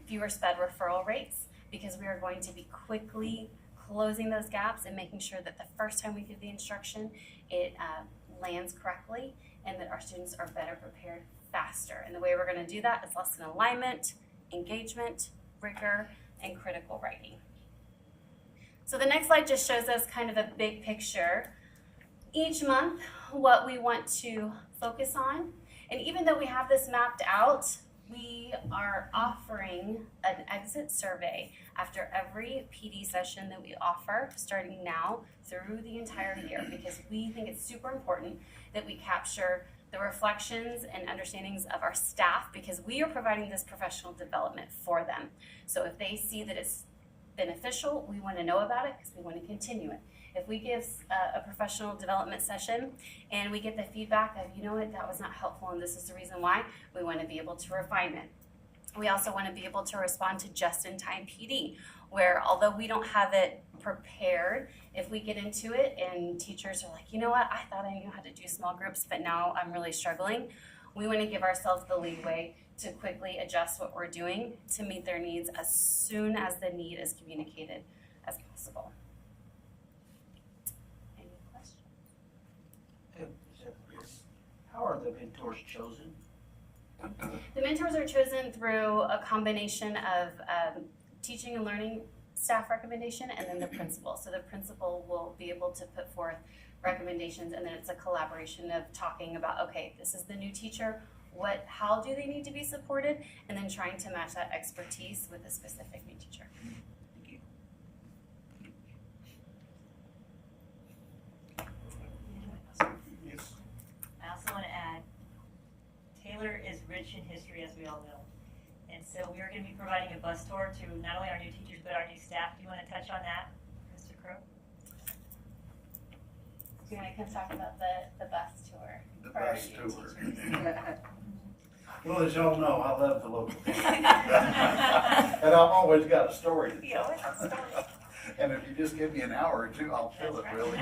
fewer SPED referral rates, because we are going to be quickly closing those gaps and making sure that the first time we give the instruction, it lands correctly and that our students are better prepared faster. And the way we're going to do that is lesson alignment, engagement, rigor, and critical writing. So the next slide just shows us kind of a big picture. Each month, what we want to focus on. And even though we have this mapped out, We are offering an exit survey after every PD session that we offer, starting now through the entire year, because we think it's super important that we capture the reflections and understandings of our staff, because we are providing this professional development for them. So if they see that it's beneficial, we want to know about it because we want to continue it. If we give a professional development session and we get the feedback of, you know what, that was not helpful and this is the reason why, we want to be able to refine it. We also want to be able to respond to just-in-time PD, where although we don't have it prepared, if we get into it and teachers are like, you know what, I thought I knew how to do small groups, but now I'm really struggling, we want to give ourselves the leeway to quickly adjust what we're doing to meet their needs as soon as the need is communicated as possible. Any questions? How are the mentors chosen? The mentors are chosen through a combination of teaching and learning staff recommendation and then the principal. So the principal will be able to put forth recommendations, and then it's a collaboration of talking about, okay, this is the new teacher, how do they need to be supported, and then trying to match that expertise with a specific new teacher. Yes. I also want to add, Taylor is rich in history, as we all know. And so we are going to be providing a bus tour to not only our new teachers, but our new staff. Do you want to touch on that, Mr. Crow? Do you want to come talk about the bus tour? The for our bus new tour. teachers? Well, as y'all know, I love the local people. And I've always got a story to You tell. always have a story. And if you just give me an hour or two, I'll fill it That's really.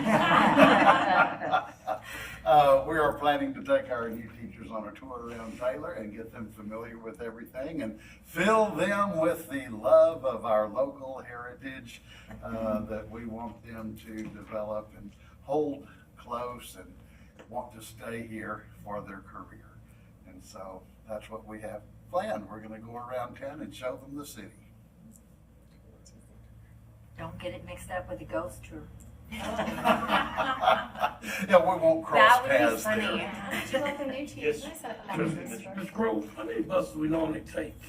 We are planning to take our new teachers on a tour around Taylor and get them familiar with everything and fill them with the love of our local heritage that we want them to develop and hold close and want to stay here for their career. And so that's what we have planned. We're gonna go around town and show them the city. Don't get it mixed up with the ghost tour. Yeah, we won't cross That would be paths funny. there. Would you like a new teacher? Yes. Ms. Crowe, how many buses we normally take?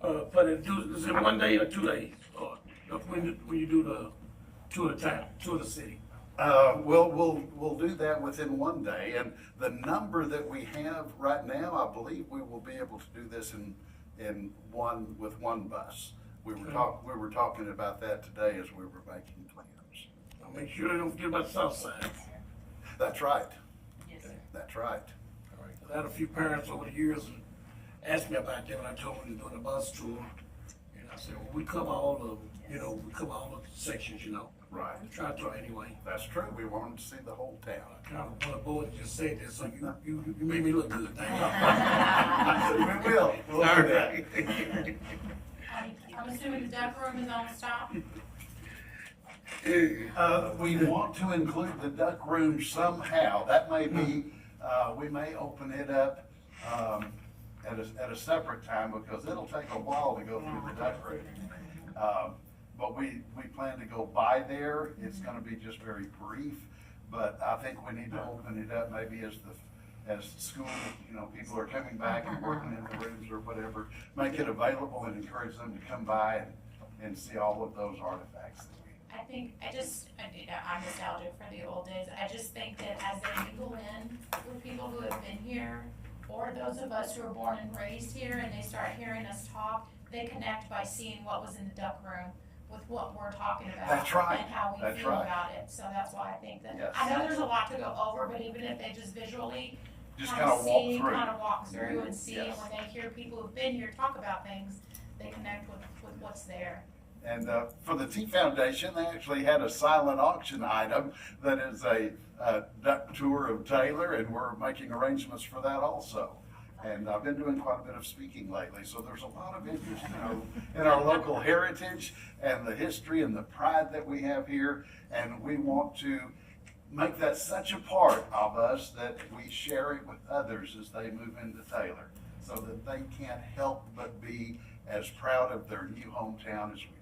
Is it 1 day or 2 days? Or when you do the tour of town, tour of the city? We'll do that within 1 day, and the number that we have right now, I believe we will be able to do this with one bus. We were talking about that today as we were making plans. I'll make sure they don't forget about the south side. That's right. Yes, sir. That's right. All right, 'cause I had a few parents over the years ask me about that when I told them we were doing a bus tour. And I said, well, we cover all of, we cover all the sections, Right. Try to anyway. That's true. We want them to see the whole town. I kind of put a board and just said this, so you made me look good. Thank you. We will. We'll do that. I'm assuming the duck room is on stop. We want to include the duck room somehow. That may be, we may open it up at a separate time because it'll take a while to go through the duck room. But we plan to go by there. It's gonna be just very brief, but I think we need to open it up maybe as school, people are coming back and working in the rooms or whatever, make it available and encourage them to come by and see all of those artifacts. I'm nostalgic for the old days. I just think that as they mingle in with people who have been here, or those of us who are born and raised here, and they start hearing us talk, they connect by seeing what was in the duck room with what we're talking about. That's right. And how we That's feel right. about it. So that's why I think that, Yes. I know there's a lot to go over, but even if they just visually Just kind kind of of see, walk through. kind of walk through and see, and Yes. when they hear people who've been here talk about things, they connect with what's there. And for the Tea Foundation, they actually had a silent auction item that is a duck tour of Taylor, and we're making arrangements for that also. And I've been doing quite a bit of speaking lately, so there's a lot of interest in our local heritage and the history and the pride that we have here. And we want to make that such a part of us that we share it with others as they move into Taylor, so that they can't help but be as proud of their new hometown as we are.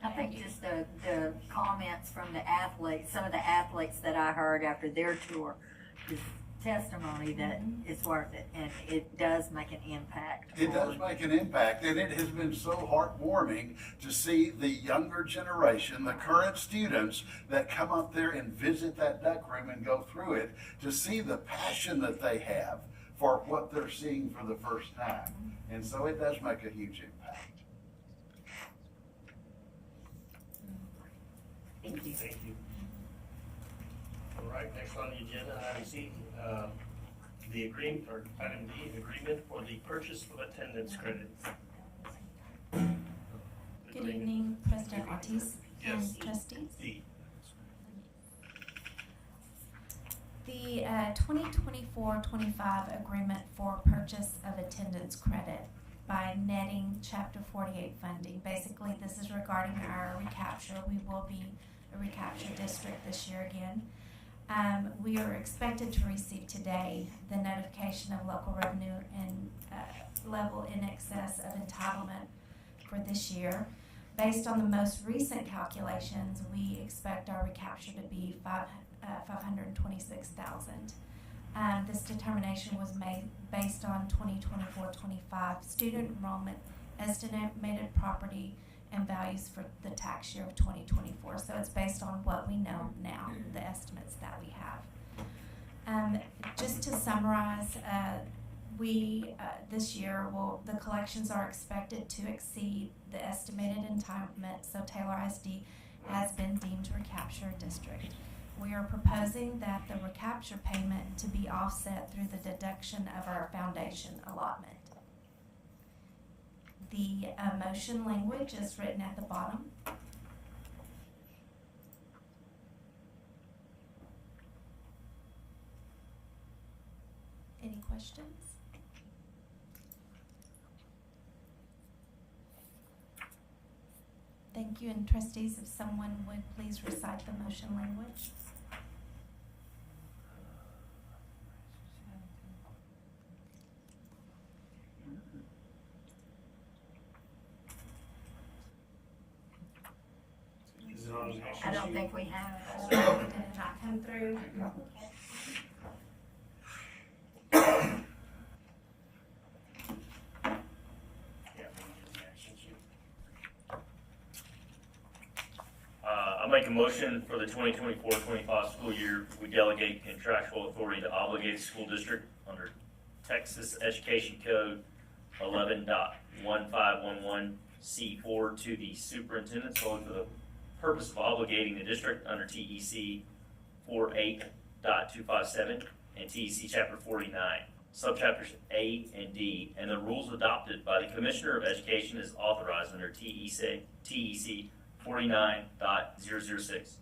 I think just the comments from the athletes, some of the athletes that I heard after their tour, just testimony that it's worth it, and it does make an impact. It does make an impact, and it has been so heartwarming to see the younger generation, the current students that come up there and visit that duck room and go through it, to see the passion that they have for what they're seeing for the first time. And so it does make a huge impact. Thank you. Thank you. All right, next on the agenda, item C, the agreement, or item D, agreement for the purchase of attendance credit. Good evening, President Ortiz and Yes. trustees. D. The 2024-25 agreement for purchase of attendance credit by netting Chapter 48 funding. Basically, this is regarding our recapture. We will be a recapture district this year again. We are expected to receive today the notification of local revenue and level in excess of entitlement for this year. Based on the most recent calculations, we expect our recapture to be $526,000. This determination was made based on 2024-25 student enrollment, estimated property, and values for the tax year of 2024. So it's based on what we know now, the estimates that we have. Just to summarize, this year, the collections are expected to exceed the estimated entitlement, so Taylor ISD has been deemed a recapture district. We are proposing that the recapture payment to be offset through the deduction of our foundation allotment. The motion language is written at the bottom. Any questions? Thank you, and trustees, if someone would please recite the motion language. Is it on the I don't think we have. Did it not come through? I make a motion for the 2024-25 school year, we delegate contractual authority to obligated school district under Texas Education Code 11.1511C4 to the superintendent solely for the purpose of obligating the district under TEC 48.257 and TEC Chapter 49, subchapters A and D, and the rules adopted by the Commissioner of Education is authorized under TEC 49.006.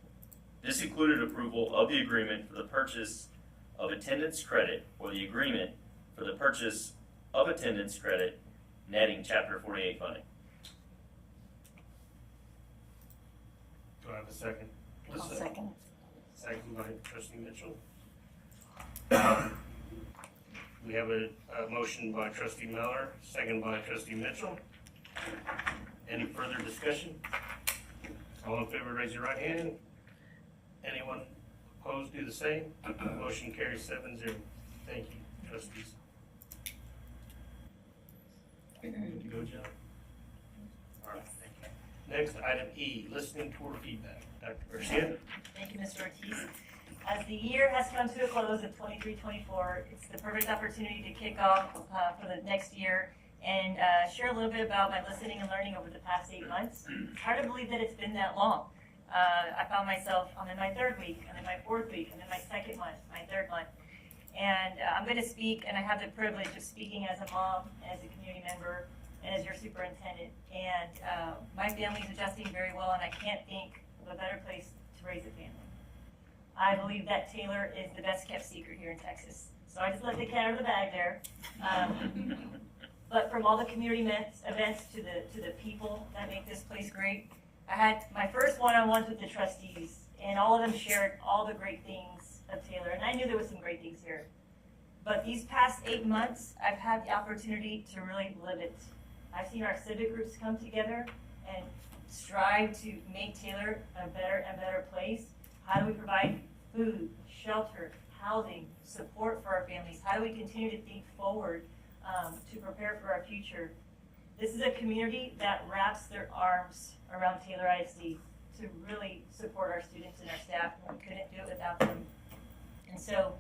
This included approval of the agreement for the purchase of attendance credit, or the agreement for the purchase of attendance credit netting Chapter 48 funding. Do I have a second? I'll second. Second by trustee Mitchell. We have a motion by trustee Miller, second by trustee Mitchell. Any further discussion? All in favor, raise your right hand. Anyone opposed, do the same. Motion carries 7-0. Thank you, trustees. Good to go, John? All right, thank you. Next, item E, listening tour feedback. Dr. Garcia? Thank you, Mr. Ortiz. As the year has come to a close of 23-24, it's the perfect opportunity to kick off for the next year and share a little bit about my listening and learning over the past 8 months. It's hard to believe that it's been that long. I found myself, I'm in my 3rd week, I'm in my 4th week, I'm in my 2nd month, my 3rd month. And I'm going to speak, and I have the privilege of speaking as a mom, as a community member, and as your superintendent. And my family is adjusting very well, and I can't think of a better place to raise a family. I believe that Taylor is the best kept secret here in Texas. So I just let the cat out of the bag there. But from all the community events to the people that make this place great, I had my first one-on-ones with the trustees, and all of them shared all the great things of Taylor, and I knew there was some great things here. But these past 8 months, I've had the opportunity to really live it. I've seen our civic groups come together and strive to make Taylor a better and better place. How do we provide food, shelter, housing, support for our families? How do we continue to think forward to prepare for our future? This is a community that wraps their arms around Taylor ISD to really support our students and our staff. We couldn't do it without them. And so,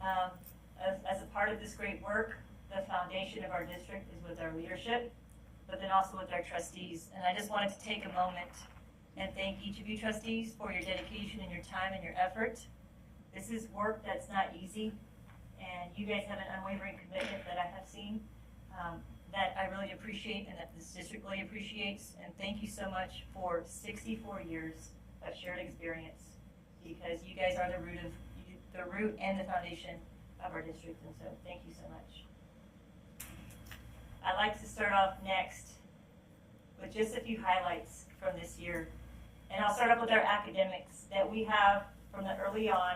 as a part of this great work, the foundation of our district is with our leadership, but then also with our trustees. And I just wanted to take a moment and thank each of you trustees for your dedication and your time and your effort. This is work that's not easy, and you guys have an unwavering commitment that I have seen that I really appreciate and that this district really appreciates. And thank you so much for 64 years of shared experience, because you guys are the root and the foundation of our district. And so thank you so much. I'd like to start off next with just a few highlights from this year. And I'll start off with our academics that we have from the early on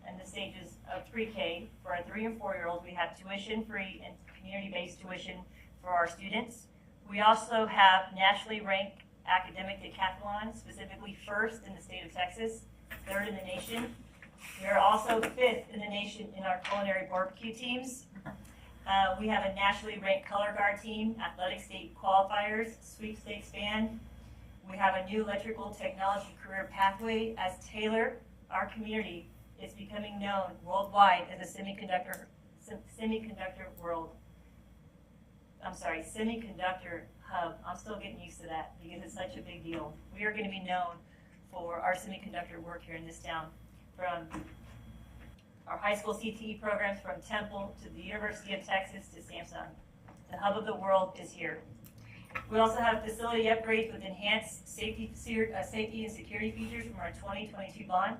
and the stages of pre-K. For our 3 and 4-year-olds, we have tuition-free and community-based tuition for our students. We also have nationally ranked academic decathlon, specifically 1st in the state of Texas, 3rd in the nation. We are also 5th in the nation in our culinary barbecue teams. We have a nationally ranked color guard team, athletic state qualifiers, sweepstakes band. We have a new electrical technology career pathway as Taylor, our community, is becoming known worldwide as a semiconductor hub. I'm still getting used to that because it's such a big deal. We are going to be known for our semiconductor work here in this town, from our high school CTE programs from Temple to the University of Texas to Samsung. The hub of the world is here. We also have facility upgrades with enhanced safety and security features from our 2022 bond.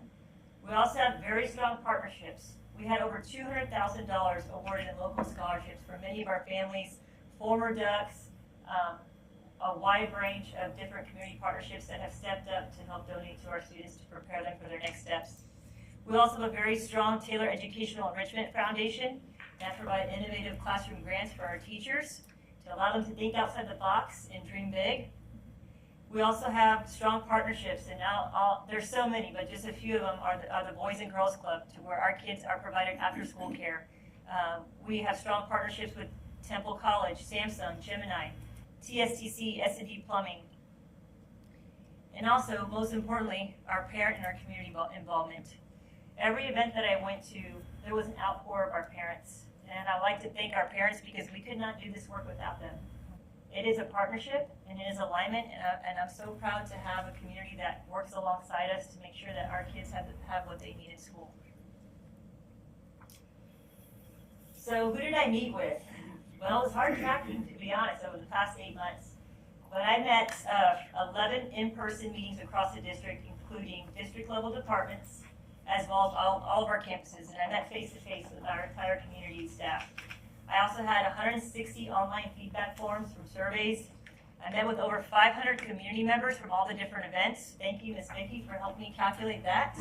We also have very strong partnerships. We had over $200,000 awarded in local scholarships for many of our families, former Ducks, a wide range of different community partnerships that have stepped up to help donate to our students to prepare them for their next steps. We also have a very strong Taylor Educational Enrichment Foundation that provides innovative classroom grants for our teachers to allow them to think outside the box and dream big. We also have strong partnerships, and now there's so many, but just a few of them are the Boys and Girls Club, to where our kids are provided after-school care. We have strong partnerships with Temple College, Samsung, Gemini, TSTC, S&D Plumbing, and also, most importantly, our parent and our community involvement. Every event that I went to, there was an outpour of our parents, and I'd like to thank our parents because we could not do this work without them. It is a partnership and it is alignment, and I'm so proud to have a community that works alongside us to make sure that our kids have what they need in school. So who did I meet with? Well, it was hard tracking, to be honest, over the past 8 months. But I met 11 in-person meetings across the district, including district-level departments, as well as all of our campuses, and I met face-to-face with our entire community staff. I also had 160 online feedback forms from surveys. I met with over 500 community members from all the different events. Thank you, Ms. Vicki, for helping me calculate that.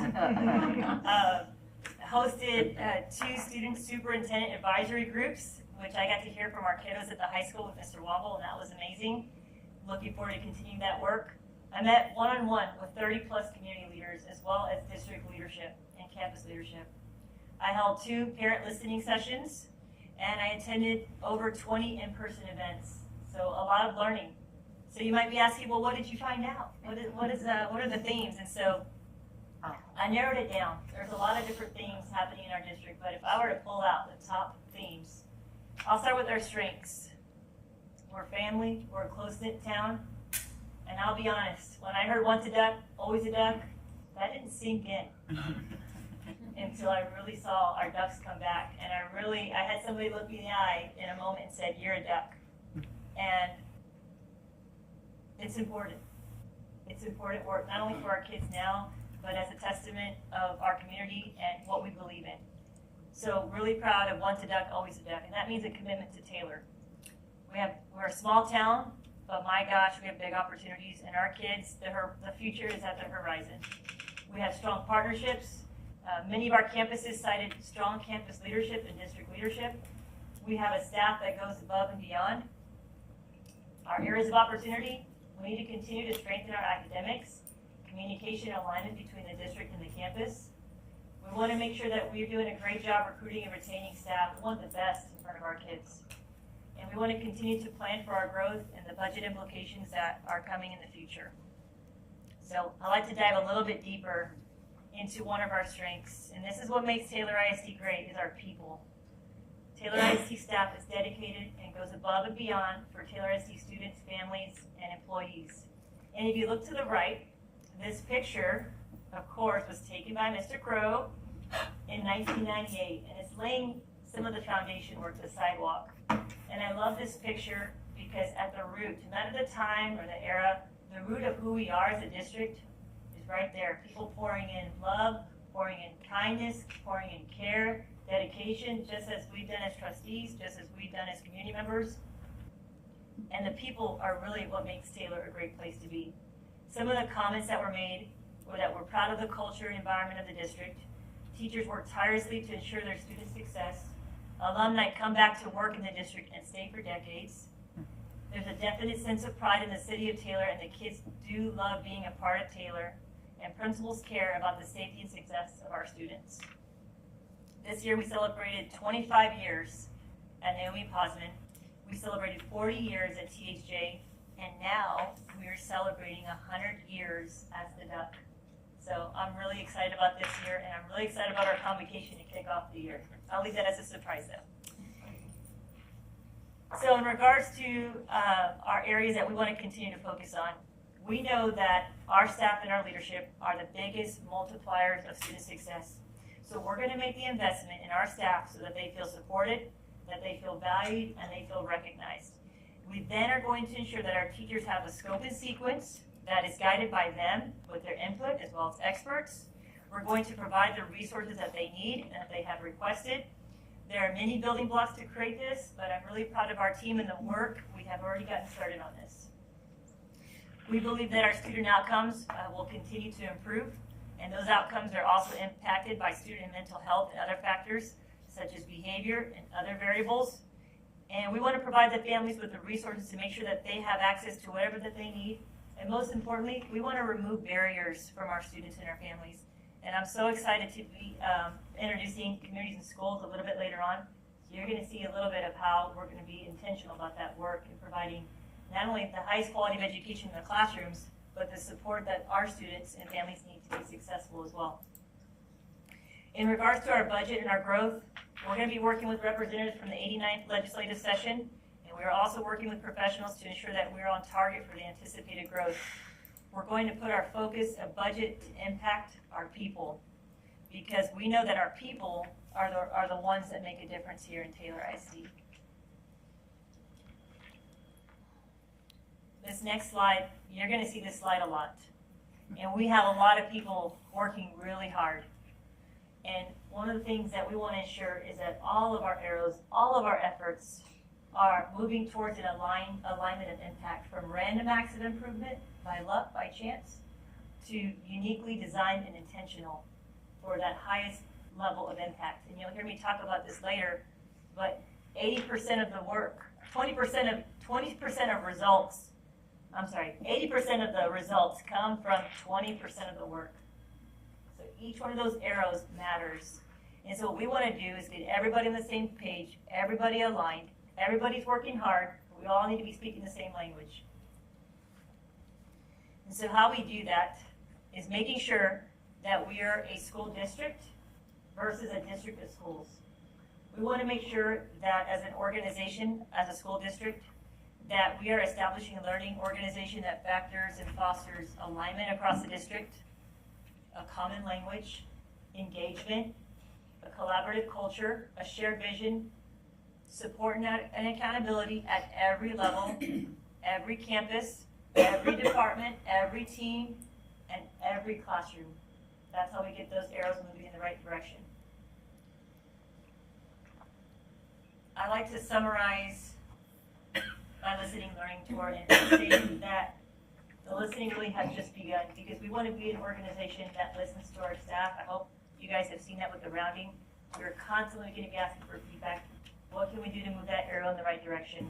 Hosted 2 student superintendent advisory groups, which I got to hear from our kiddos at the high school with Mr. Womble, and that was amazing. Looking forward to continuing that work. I met one-on-one with 30-plus community leaders, as well as district leadership and campus leadership. I held 2 parent listening sessions, and I attended over 20 in-person events. So a lot of learning. So you might be asking, well, what did you find out? What are the themes? And so I narrowed it down. There's a lot of different things happening in our district, but if I were to pull out the top themes, I'll start with our strengths. We're family, we're a close-knit town, and I'll be honest, when I heard once a duck, always a duck, that didn't sink in until I really saw our ducks come back, and I had somebody look me in the eye in a moment and said, "You're a duck." And it's important. It's important work, not only for our kids now, but as a testament of our community and what we believe in. So really proud of once a duck, always a duck, and that means a commitment to Taylor. We're a small town, but my gosh, we have big opportunities, and our kids, the future is at the horizon. We have strong partnerships. Many of our campuses cited strong campus leadership and district leadership. We have a staff that goes above and beyond. Our areas of opportunity, we need to continue to strengthen our academics, communication and alignment between the district and the campus. We want to make sure that we're doing a great job recruiting and retaining staff. We want the best in front of our kids. And we want to continue to plan for our growth and the budget implications that are coming in the future. So I'd like to dive a little bit deeper into one of our strengths. And this is what makes Taylor ISD great, is our people. Taylor ISD staff is dedicated and goes above and beyond for Taylor ISD students, families, and employees. And if you look to the right, this picture, of course, was taken by Mr. Crow in 1998, and it's laying some of the foundation work, the sidewalk. And I love this picture because at the root, no matter the time or the era, the root of who we are as a district is right there. People pouring in love, pouring in kindness, pouring in care, dedication, just as we've done as trustees, just as we've done as community members. And the people are really what makes Taylor a great place to be. Some of the comments that were made were that we're proud of the culture and environment of the district. Teachers work tirelessly to ensure their students' success. Alumni come back to work in the district and stay for decades. There's a definite sense of pride in the city of Taylor, and the kids do love being a part of Taylor, and principals care about the safety and success of our students. This year we celebrated 25 years at Naomi Posman. We celebrated 40 years at THJ, and now we are celebrating 100 years as the Duck. So I'm really excited about this year, and I'm really excited about our convocation to kick off the year. I'll leave that as a surprise though. So in regards to our areas that we want to continue to focus on, we know that our staff and our leadership are the biggest multipliers of student success. So we're going to make the investment in our staff so that they feel supported, that they feel valued, and they feel recognized. We then are going to ensure that our teachers have a scope and sequence that is guided by them with their input as well as experts. We're going to provide the resources that they need and that they have requested. There are many building blocks to create this, but I'm really proud of our team and the work. We have already gotten started on this. We believe that our student outcomes will continue to improve, and those outcomes are also impacted by student and mental health and other factors, such as behavior and other variables. And we want to provide the families with the resources to make sure that they have access to whatever that they need. And most importantly, we want to remove barriers from our students and our families. And I'm so excited to be introducing communities in schools a little bit later on. So you're going to see a little bit of how we're going to be intentional about that work and providing not only the highest quality of education in the classrooms, but the support that our students and families need to be successful as well. In regards to our budget and our growth, we're going to be working with representatives from the 89th legislative session, and we are also working with professionals to ensure that we're on target for the anticipated growth. We're going to put our focus of budget to impact our people, because we know that our people are the ones that make a difference here in Taylor ISD. This next slide, you're going to see this slide a lot. And we have a lot of people working really hard. And one of the things that we want to ensure is that all of our arrows, all of our efforts are moving towards an alignment of impact, from random acts of improvement, by luck, by chance, to uniquely designed and intentional for that highest level of impact. And you'll hear me talk about this later, but 80% of the work, 20% of results, 80% of the results come from 20% of the work. So each one of those arrows matters. And so what we want to do is get everybody on the same page, everybody aligned, everybody's working hard, we all need to be speaking the same language. And so how we do that is making sure that we are a school district versus a district of schools. We want to make sure that as an organization, as a school district, that we are establishing a learning organization that factors and fosters alignment across the district, a common language, engagement, a collaborative culture, a shared vision, support and accountability at every level, every campus, every department, every team, and every classroom. That's how we get those arrows moving in the right direction. I like to summarize my listening learning tour and say that the listening really has just begun, because we want to be an organization that listens to our staff. I hope you guys have seen that with the rounding. We're constantly going to be asking for feedback. What can we do to move that arrow in the right direction?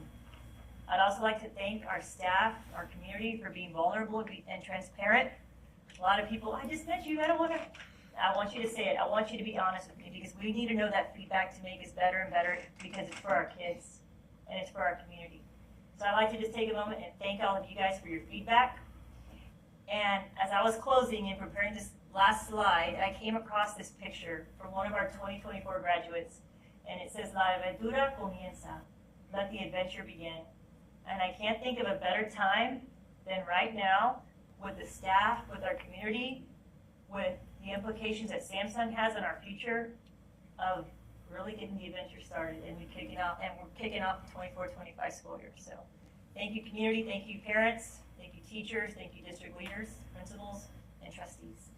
I'd also like to thank our staff, our community, for being vulnerable and transparent. A lot of people, I just met you, I don't want to I want you to say it. I want you to be honest with me because we need to know that feedback to make us better and better because it's for our kids and it's for our community. So I'd like to just take a moment and thank all of you guys for your feedback. And as I was closing and preparing this last slide, I came across this picture from one of our 2024 graduates, and it says, La aventura comienza, let the adventure begin. And I can't think of a better time than right now with the staff, with our community, with the implications that Samsung has on our future of really getting the adventure started and we're kicking off the 24-25 school year. So thank you community, thank you parents, thank you teachers, thank you district leaders, principals, and trustees.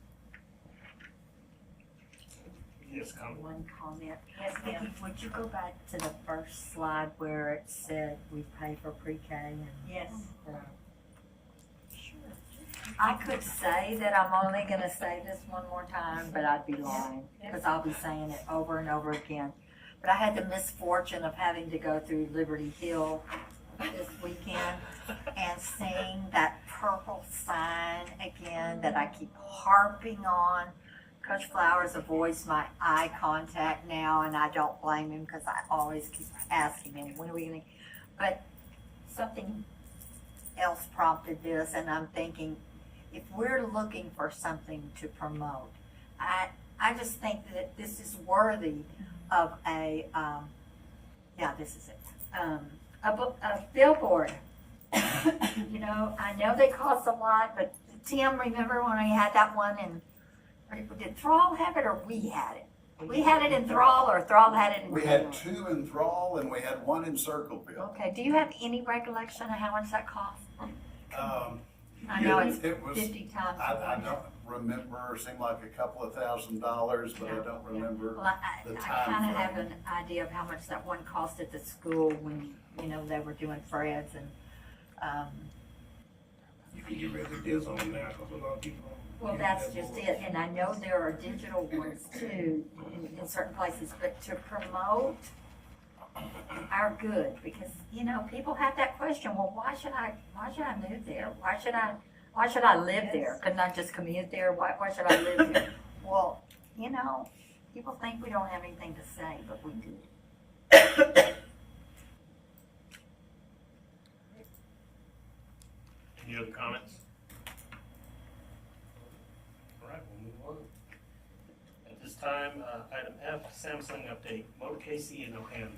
Yes, comment. One comment. Yes, ma'am. Vicki, would you go back to the first slide where it said we pay for pre-K and? Yes. I could say that I'm only gonna say this one more time, but I'd be lying, because I'll be saying it over and over again. But I had the misfortune of having to go through Liberty Hill this weekend and seeing that purple sign again that I keep harping on. Coach Flowers avoids my eye contact now, and I don't blame him, because I always keep asking him, when are we gonna, but something else prompted this, and I'm thinking, if we're looking for something to promote, I just think that this is worthy of a, this is it, a billboard. You know, I know they cost a lot, but Tim, remember when we had that one in, did Thrall have it or we had it? We had it in Thrall or Thrall had it in? We had 2 in Thrall and we had 1 in Circleville. Okay, do you have any recollection of how much that cost? I know it's it was 50 times. I don't remember, it seemed like a couple of $1,000s, but I don't remember Well, the I time kind of frame. have an idea of how much that one cost at the school when, you know, they were doing Fred's and, You can get rid of this on now, because a lot of people. well, that's just it. And I know there are digital ones too in certain places, but to promote our good, because, you know, people have that question, well, why should I move there? Why should I live there? Couldn't I just commute there? Why should I live there? Well, you know, people think we don't have anything to say, but we do. Any other comments? All right, we'll move on. At this time, item F, Samsung update, Mo Casey and O'Ham.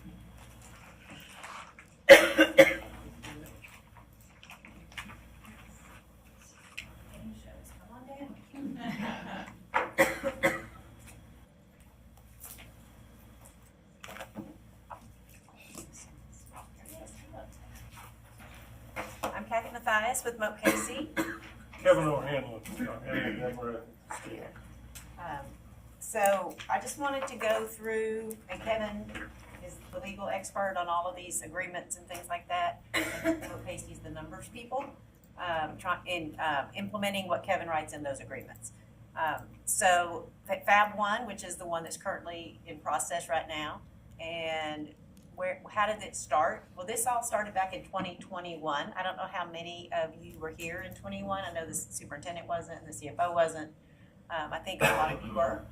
I'm Kathy Mathias with Moat Casey. Kevin O'Hanlon. So I just wanted to go through, and Kevin is the legal expert on all of these agreements and things like that. Moat Casey's the numbers people, implementing what Kevin writes in those agreements. So Fab 1, which is the one that's currently in process right now, and how did it start? Well, this all started back in 2021. I don't know how many of you were here in 21. I know the superintendent wasn't, and the CFO wasn't. I think a lot of you were.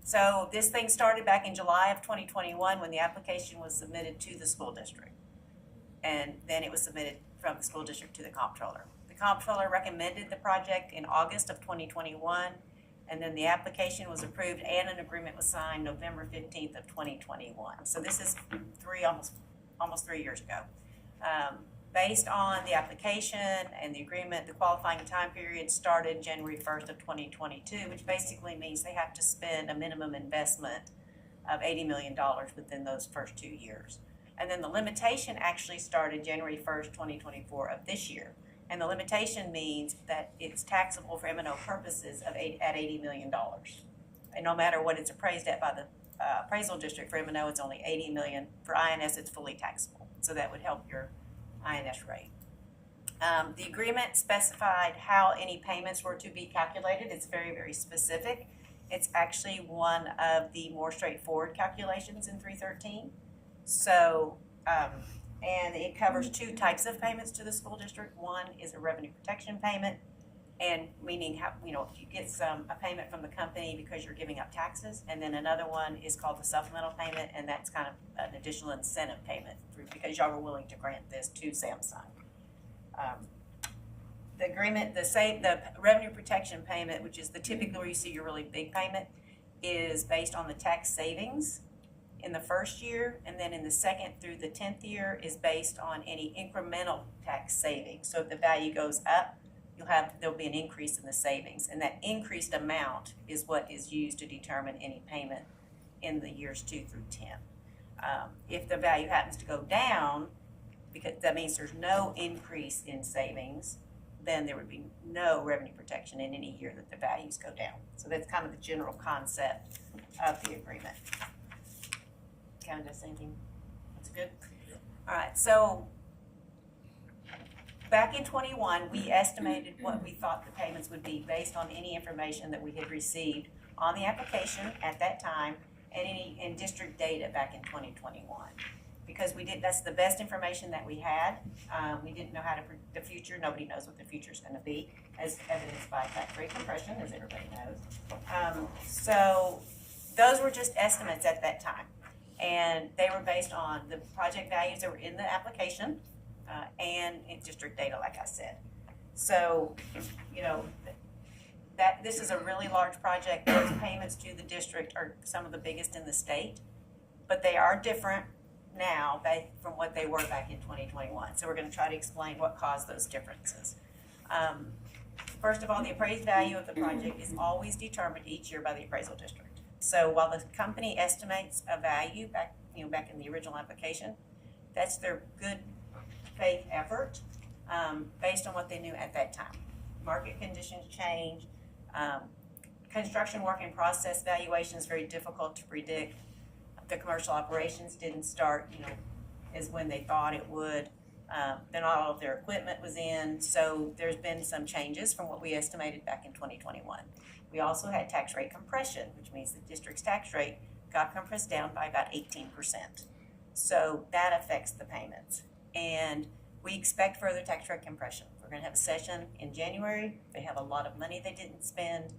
So this thing started back in July of 2021 when the application was submitted to the school district. And then it was submitted from the school district to the comptroller. The comptroller recommended the project in August of 2021. And then the application was approved and an agreement was signed November 15th of 2021. So this is almost 3 years ago. Based on the application and the agreement, the qualifying time period started January 1st of 2022, which basically means they have to spend a minimum investment of $80 million within those first 2 years. And then the limitation actually started January 1st, 2024 of this year. And the limitation means that it's taxable for M&O purposes at $80 million. And no matter what it's appraised at by the appraisal district, for M&O it's only $80 million. For INS it's fully taxable. So that would help your INS rate. The agreement specified how any payments were to be calculated. It's very, very specific. It's actually one of the more straightforward calculations in 313. So, and it covers 2 types of payments to the school district. One is a revenue protection payment, And meaning how, you know, you get a payment from the company because you're giving up taxes, and then another one is called the supplemental payment, and that's kind of an additional incentive payment because y'all were willing to grant this to Samsung. The agreement, the revenue protection payment, which is the typically where you see your really big payment, is based on the tax savings in the first year, and then in the second through the 10th year is based on any incremental tax savings. So if the value goes up, there'll be an increase in the savings, and that increased amount is what is used to determine any payment in the years 2 through 10. If the value happens to go down, because that means there's no increase in savings, then there would be no revenue protection in any year that the values go down. So that's kind of the general concept of the agreement. Kevin, does anything? That's good? All right, so back in 21, we estimated what we thought the payments would be based on any information that we had received on the application at that time and district data back in 2021. Because that's the best information that we had. We didn't know how to predict the future. Nobody knows what the future is going to be, as evidenced by tax rate compression, as everybody knows. So those were just estimates at that time. And they were based on the project values that were in the application, and in district data, like I said. So, you know, this is a really large project. Those payments to the district are some of the biggest in the state, but they are different now from what they were back in 2021. So we're going to try to explain what caused those differences. First of all, the appraised value of the project is always determined each year by the appraisal district. So while the company estimates a value back in the original application, that's their good faith effort based on what they knew at that time. Market conditions change. Construction work in process valuation is very difficult to predict. The commercial operations didn't start, as when they thought it would. Then all of their equipment was in, so there's been some changes from what we estimated back in 2021. We also had tax rate compression, which means the district's tax rate got compressed down by about 18%. So that affects the payments. And we expect further tax rate compression. We're going to have a session in January. They have a lot of money they didn't spend.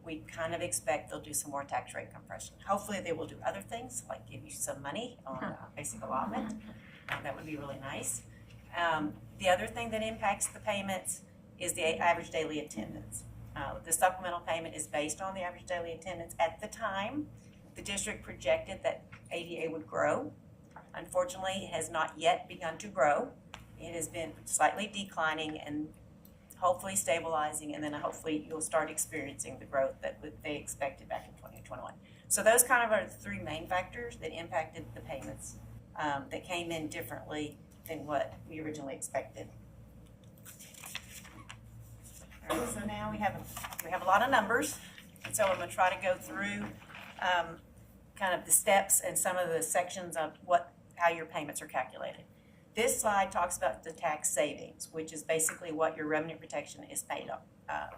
We kind of expect they'll do some more tax rate compression. Hopefully they will do other things, like give you some money on basic allotment. That would be really nice. The other thing that impacts the payments is the average daily attendance. The supplemental payment is based on the average daily attendance. At the time, the district projected that ADA would grow. Unfortunately, it has not yet begun to grow. It has been slightly declining and hopefully stabilizing, and then hopefully you'll start experiencing the growth that they expected back in 2021. So those kind of are the three main factors that impacted the payments that came in differently than what we originally expected. All right, so now we have a lot of numbers, and so I'm going to try to go through kind of the steps and some of the sections of how your payments are calculated. This slide talks about the tax savings, which is basically what your revenue protection is paid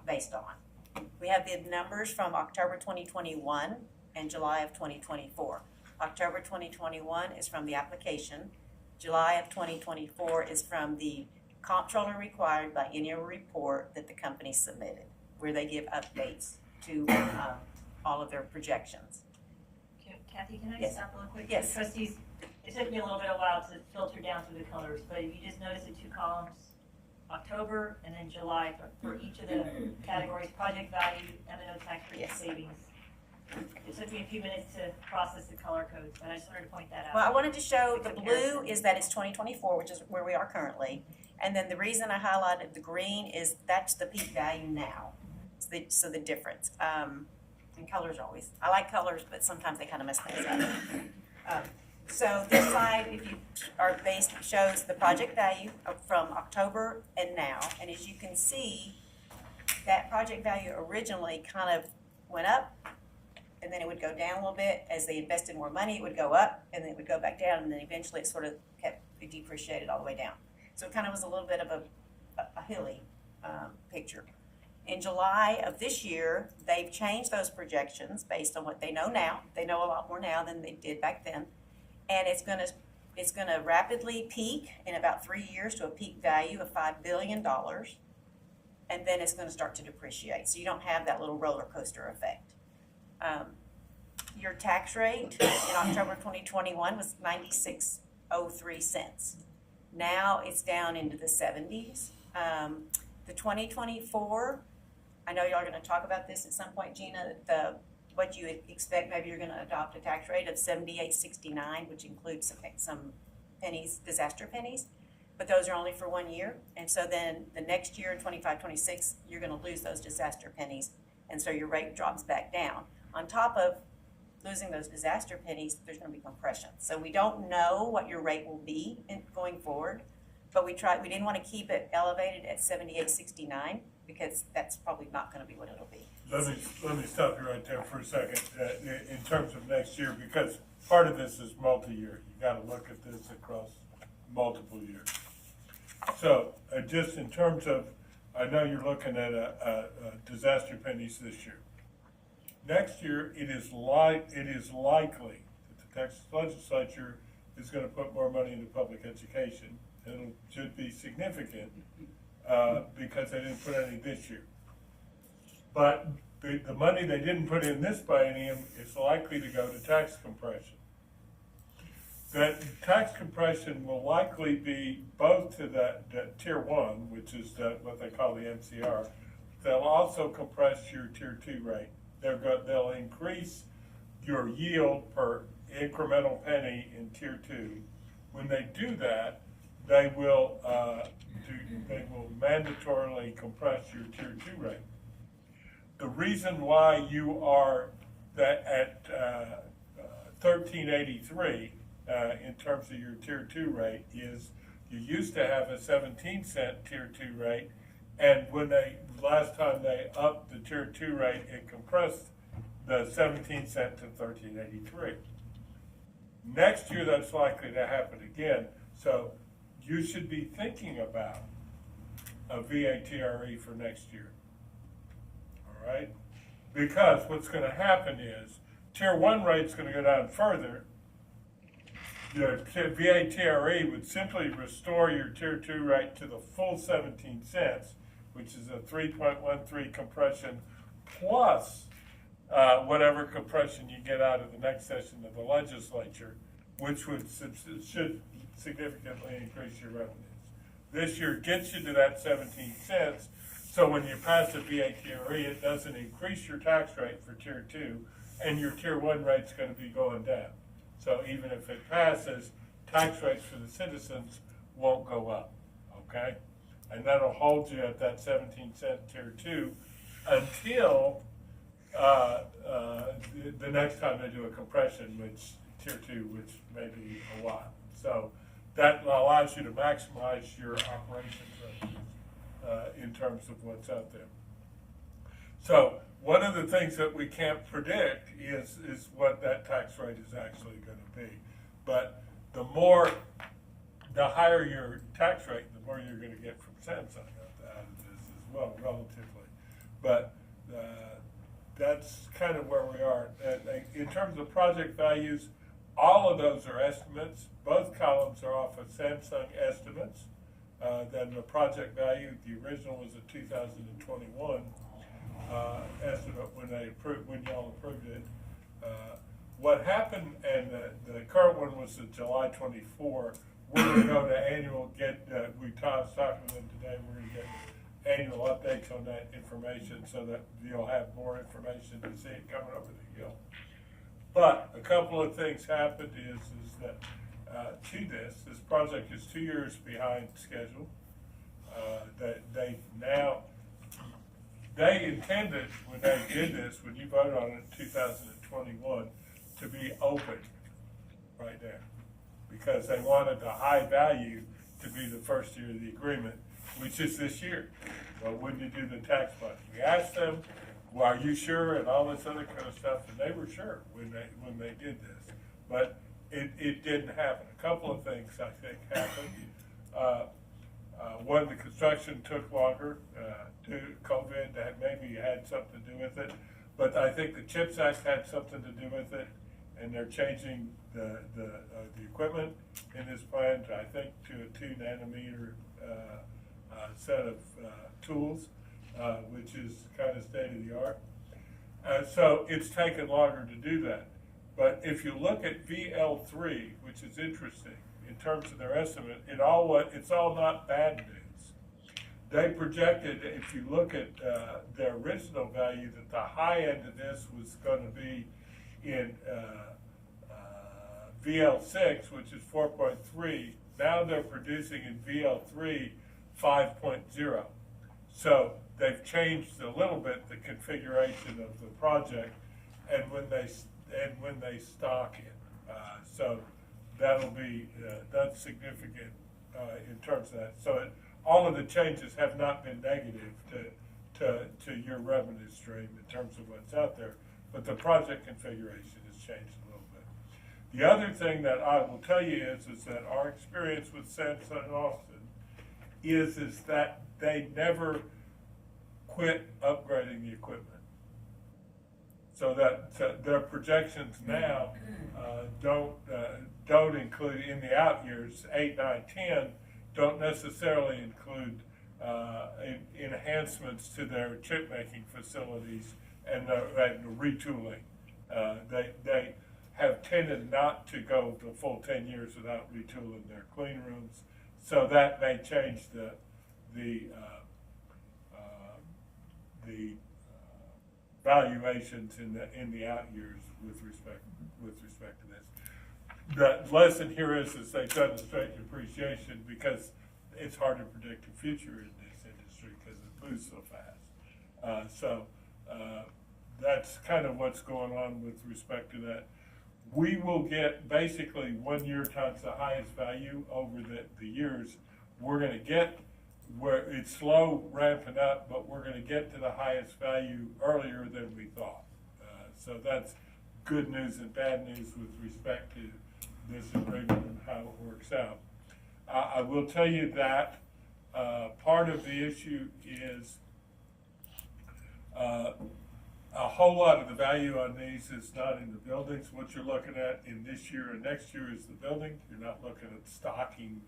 based on. We have the numbers from October 2021 and July of 2024. October 2021 is from the application. July of 2024 is from the comptroller required by annual report that the company submitted, where they give updates to all of their projections. Kathy, can I Yes. stop real quick? Yes. Trustees, it took me a little bit of a while to filter down through the colors, but if you just notice the two columns, October and then July for each of the categories, project value, M&O tax rate, Yes. savings. It took me a few minutes to process the color codes, but I just wanted to point that out. Well, I wanted to show the blue is that it's 2024, which is where we are currently. And then the reason I highlighted the green is that's the peak value now. So the difference. And colors always, I like colors, but sometimes they kind of mess things up. So this slide, if you are based, shows the project value from October and now. And as you can see, that project value originally kind of went up, and then it would go down a little bit. As they invested more money, it would go up, and then it would go back down, and then eventually it sort of it depreciated all the way down. So it kind of was a little bit of a hilly picture. In July of this year, they've changed those projections based on what they know now. They know a lot more now than they did back then. And it's gonna rapidly peak in about 3 years to a peak value of $5 billion. and then it's gonna start to depreciate, so you don't have that little roller coaster effect. Your tax rate in October 2021 was 96.03 cents. Now it's down into the 70s. The 2024, I know y'all are gonna talk about this at some point, Gina, what you expect, maybe you're gonna adopt a tax rate of 78.69, which includes some pennies, disaster pennies, but those are only for 1 year. And so then the next year, 25-26, you're gonna lose those disaster pennies, and so your rate drops back down. On top of losing those disaster pennies, there's gonna be compression. So we don't know what your rate will be going forward, but we didn't wanna keep it elevated at 78.69 because that's probably not gonna be what it'll be. Let me stop you right there for a second, in terms of next year, because part of this is multi-year. You gotta look at this across multiple years. So, just in terms of, I know you're looking at disaster pennies this year. Next year, it is likely that the Texas legislature is gonna put more money into public education. It should be significant, because they didn't put any this year. But the money they didn't put in this biennium is likely to go to tax compression. That tax compression will likely be both to the tier 1, which is what they call the MCR. They'll also compress your tier 2 rate. They'll increase your yield per incremental penny in tier 2. When they do that, they will mandatorily compress your tier 2 rate. The reason why you are at 1383 in terms of your tier 2 rate is you used to have a 17-cent tier 2 rate, and when last time they upped the tier 2 rate, it compressed the 17 cent to 1383. Next year, that's likely to happen again. So you should be thinking about a VATRE for next year. All right? Because what's going to happen is tier 1 rate's going to go down further. Your VATRE would simply restore your tier 2 rate to the full 17 cents, which is a 3.13 compression plus whatever compression you get out of the next session of the legislature, which should significantly increase your revenues. This year gets you to that 17 cents, so when you pass a VATRE, it doesn't increase your tax rate for tier 2, and your tier 1 rate's going to be going down. So even if it passes, tax rates for the citizens won't go up, okay? And that'll hold you at that 17-cent tier 2 until the next time they do a compression, which tier 2, which may be a while. So that allows you to maximize your operations in terms of what's out there. So one of the things that we can't predict is what that tax rate is actually going to be. But the higher your tax rate, the more you're going to get from Samsung out of this as well, relatively. But that's kind of where we are. In terms of project values, all of those are estimates. Both columns are off of Samsung estimates. Then the project value, the original was a 2021 estimate when y'all approved it. What happened, and the current one was the July 24. We're going to go to annual, we talked with them today, we're going to get annual updates on that information so that you'll have more information to see it coming over the hill. But a couple of things happened is that to this project is 2 years behind schedule. That they intended when they did this, when you voted on it in 2021, to be open right now, because they wanted the high value to be the first year of the agreement, which is this year. Well, when you do the tax budget, we asked them, well, are you sure, and all this other kind of stuff, and they were sure when they did this, but it didn't happen. A couple of things I think happened. One, the construction took longer due to COVID. That maybe had something to do with it, but I think the CHIPS Act had something to do with it, and they're changing the equipment in this plant, I think, to a 2 nanometer set of tools. which is kind of state of the art. So it's taken longer to do that. But if you look at VL3, which is interesting in terms of their estimate, it's all not bad news. They projected, if you look at their original value, that the high end of this was going to be in VL6, which is 4.3. Now they're producing in VL3 5.0. So they've changed a little bit the configuration of the project, and when they stock it, so that'll be that's significant in terms of that. So all of the changes have not been negative to your revenue stream in terms of what's out there, but the project configuration has changed a little bit. The other thing that I will tell you is that our experience with Samsung Austin is that they never quit upgrading the equipment. So that their projections now don't include in the out years 8, 9, 10 don't necessarily include enhancements to their chip making facilities and retooling. They have tended not to go the full 10 years without retooling their clean rooms, so that may change the valuations in the out years with respect to this. The lesson here is they've demonstrated depreciation because it's hard to predict the future in this industry because it moves so fast. So that's kind of what's going on with respect to that. We will get basically 1 year times the highest value over the years. We're going to get where it's slow ramping up, but we're going to get to the highest value earlier than we thought. So that's good news and bad news with respect to this agreement and how it works out. I will tell you that part of the issue is a whole lot of the value on these is not in the buildings. What you're looking at in this year and next year is the building. You're not looking at stocking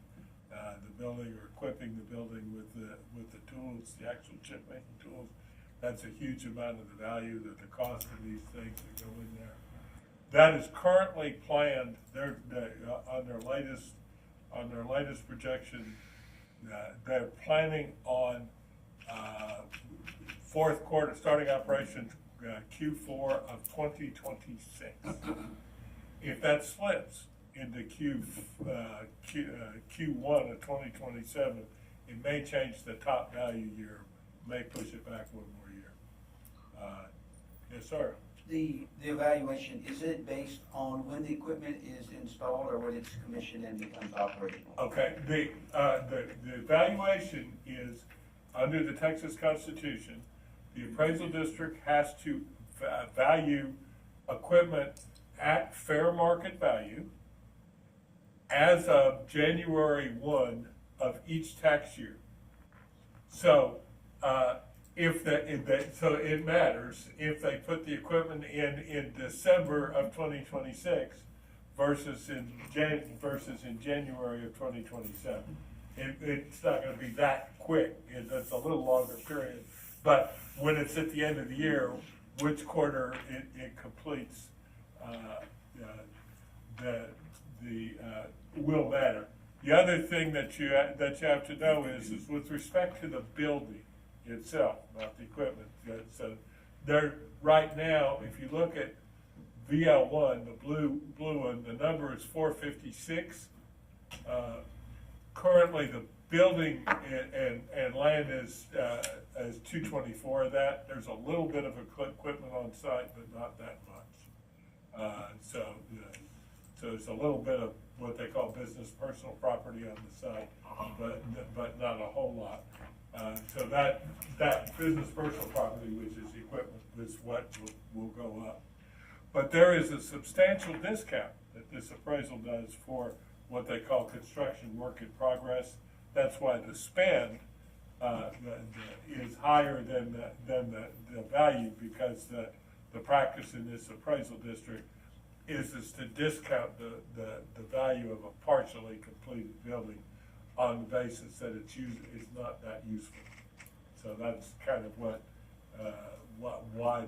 the building or equipping the building with the tools, the actual chip making tools. That's a huge amount of the value, the cost of these things that go in there. That is currently planned. On their latest projection. They're planning on fourth quarter starting operations Q4 of 2026. If that slips into Q1 of 2027, it may change the top value year, may push it back one more year. Yes, sir. The evaluation, is it based on when the equipment is installed or when it's commissioned and becomes operational? Okay, the evaluation is under the Texas Constitution. The appraisal district has to value equipment at fair market value as of January 1 of each tax year. So so it matters if they put the equipment in December of 2026 versus in January of 2027. It's not going to be that quick. It's a little longer period. But when it's at the end of the year, which quarter it completes will matter. The other thing that you have to know is with respect to the building itself, not the equipment. So there right now, if you look at VL1, the blue one, the number is 456. Currently, the building and land is 224 of that. There's a little bit of equipment on site, but not that much. So it's a little bit of what they call business personal property on the site, but not a whole lot. So that business personal property, which is equipment, is what will go up. But there is a substantial discount that this appraisal does for what they call construction work in progress. That's why the spend is higher than the value, because the practice in this appraisal district is to discount the value of a partially completed building on the basis that it's not that useful. So So that's kind of why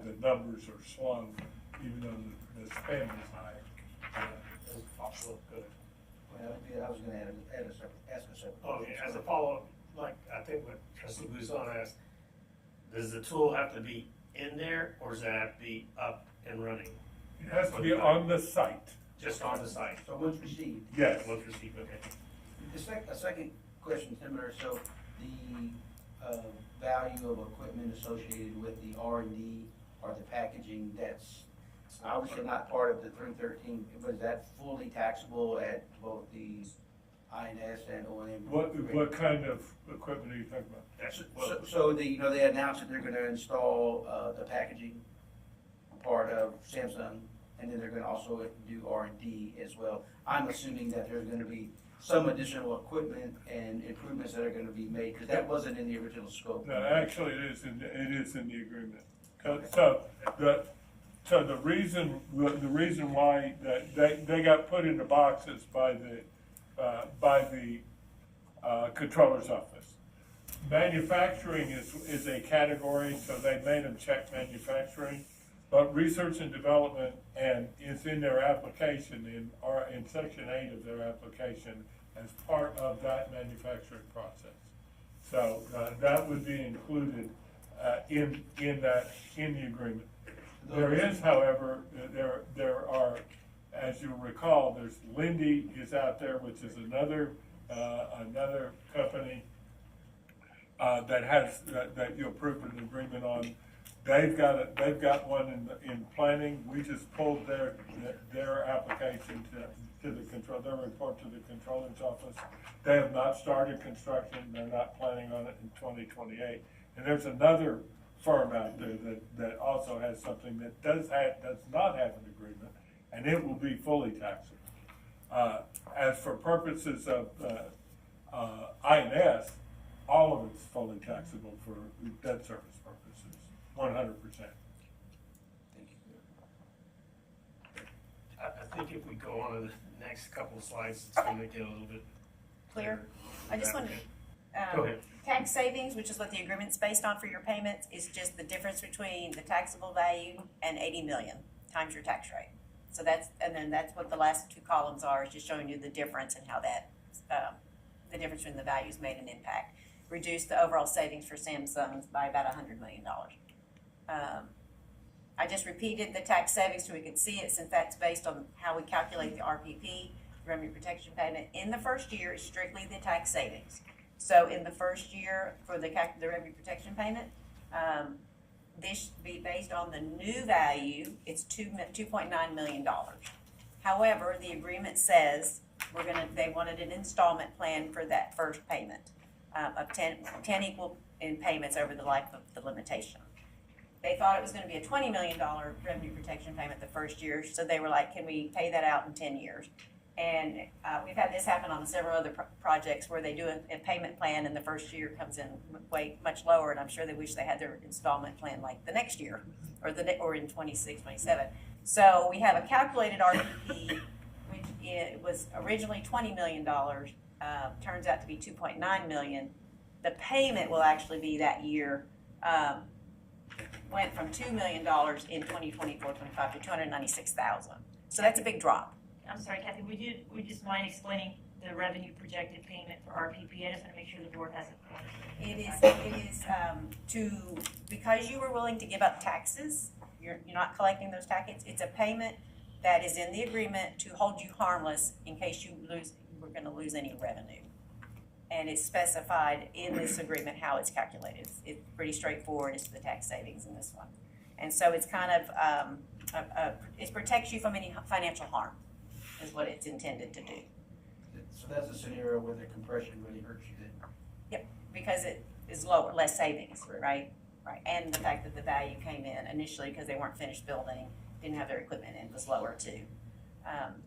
the numbers are slow, even though the spend is high. Good. Well, yeah, I was gonna ask a separate. Okay, as a follow-up, like, I think what trustee Buson asked, does the tool have to be in there, or does it have to be up and running? It has to be on the site. Just on the site? So once received. Yes. Once received, okay. A second question, similar, so the, value of equipment associated with the R&D or the packaging, that's obviously not part of the 313, but is that fully taxable at both the INS and O&M? What kind of equipment are you talking about? So they announced that they're gonna install, the packaging part of Samsung, and then they're gonna also do R&D as well. I'm assuming that there's gonna be some additional equipment and improvements that are gonna be made, because that wasn't in the original scope. No, actually, it is in the agreement. So the reason why they got put into boxes by the controller's office. Manufacturing is a category, so they made them check manufacturing. But research and development and is in their application in section 8 of their application as part of that manufacturing process. So that would be included in the agreement. There is, however, there are, as you recall, there's Lindy is out there, which is another company that you approved an agreement on. They've got one in planning. We just pulled their application to the their report to the controller's office. They have not started construction. They're not planning on it in 2028. And there's another firm out there that also has something that does not have an agreement, and it will be fully taxable. As for purposes of INS, all of it's fully taxable for debt service purposes, 100%. I think if we go on to the next couple of slides, it's gonna get a little bit Clear? I just wanted, Go ahead. tax savings, which is what the agreement's based on for your payments, is just the difference between the taxable value and 80 million times your tax rate. So that's what the last two columns are, is just showing you the difference and how that, the difference between the values made an impact. Reduce the overall savings for Samsung by about $100 million. I just repeated the tax savings so we could see it, since that's based on how we calculate the RPP, Revenue Protection Payment. In the first year, it's strictly the tax savings. So in the first year for the Revenue Protection Payment, this should be based on the new value, it's $2.9 million. However, the agreement says they wanted an installment plan for that first payment of 10 equal in payments over the life of the limitation. They thought it was gonna be a $20 million revenue protection payment the first year, so they were like, can we pay that out in 10 years? And we've had this happen on several other projects where they do a payment plan and the first year comes in way much lower, and I'm sure they wish they had their installment plan like the next year or in 26, 27. So we have a calculated RPP, which it was originally $20 million, turns out to be $2.9 million. The payment will actually be that year, went from $2 million in 2024-25 to $296,000. So that's a big drop. I'm sorry, Kathy, would you just mind explaining the revenue projected payment for RPP? I just want to make sure the board has it. It is because you were willing to give up taxes, you're not collecting those taxes. It's a payment that is in the agreement to hold you harmless in case we're gonna lose any revenue. And it's specified in this agreement how it's calculated. It's pretty straightforward as to the tax savings in this one. And so it's kind of, it protects you from any financial harm, is what it's intended to do. So that's a scenario where the compression really hurts you then? Yep, because it is lower, less savings, right? Right, and the fact that the value came in initially because they weren't finished building, didn't have their equipment in, was lower too.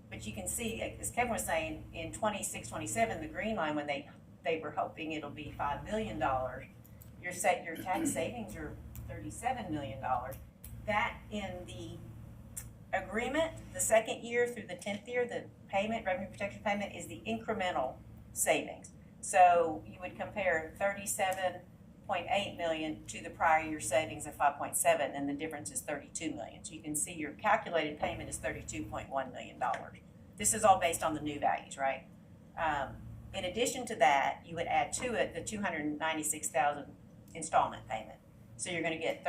But you can see, as Kevin was saying, in 26, 27, the green line, when they were hoping it'll be $5 million, your tax savings are $37 million. That in the agreement, the second year through the 10th year, the payment, revenue protection payment, is the incremental savings. So you would compare 37 $32.8 million to the prior year savings of 5.7, and the difference is 32 million. So you can see your calculated payment is $32.1 million. This is all based on the new values, right? In addition to that, you would add to it the 296,000 installment payment. So you're going to get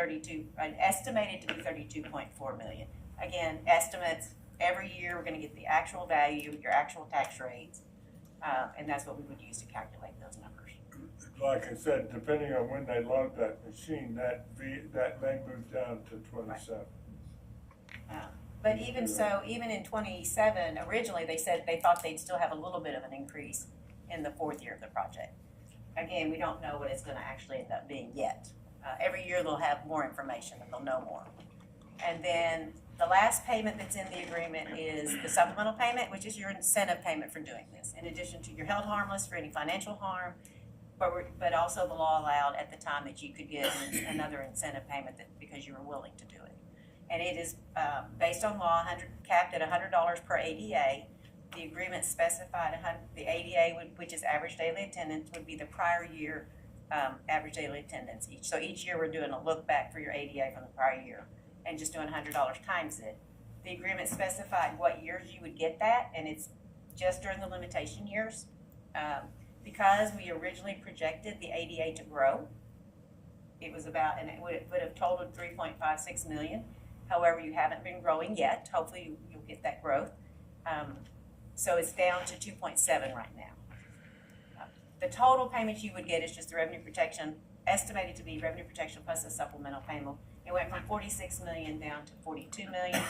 estimated to be 32.4 million. Again, estimates every year. We're going to get the actual value, your actual tax rates, and that's what we would use to calculate those numbers. Like I said, depending on when they load that machine, that may move down to 27. But even so, even in 27, originally they said they thought they'd still have a little bit of an increase in the fourth year of the project. Again, we don't know what it's going to actually end up being yet. Every year they'll have more information and they'll know more. And then the last payment that's in the agreement is the supplemental payment, which is your incentive payment for doing this, in addition to you're held harmless for any financial harm, but also the law allowed at the time that you could get another incentive payment because you were willing to do it. And it is based on law, capped at $100 per ADA. The agreement specified the ADA, which is average daily attendance, would be the prior year average daily attendance. So each year we're doing a look back for your ADA from the prior year and just doing $100 times it. The agreement specified what years you would get that, and it's just during the limitation years. Because we originally projected the ADA to grow, it was about, and it would have totaled 3.56 million. However, you haven't been growing yet. Hopefully you'll get that growth. So it's down to 2.7 right now. The total payment you would get is just the revenue protection, estimated to be revenue protection plus a supplemental payment. It went from 46 million down to 42 million.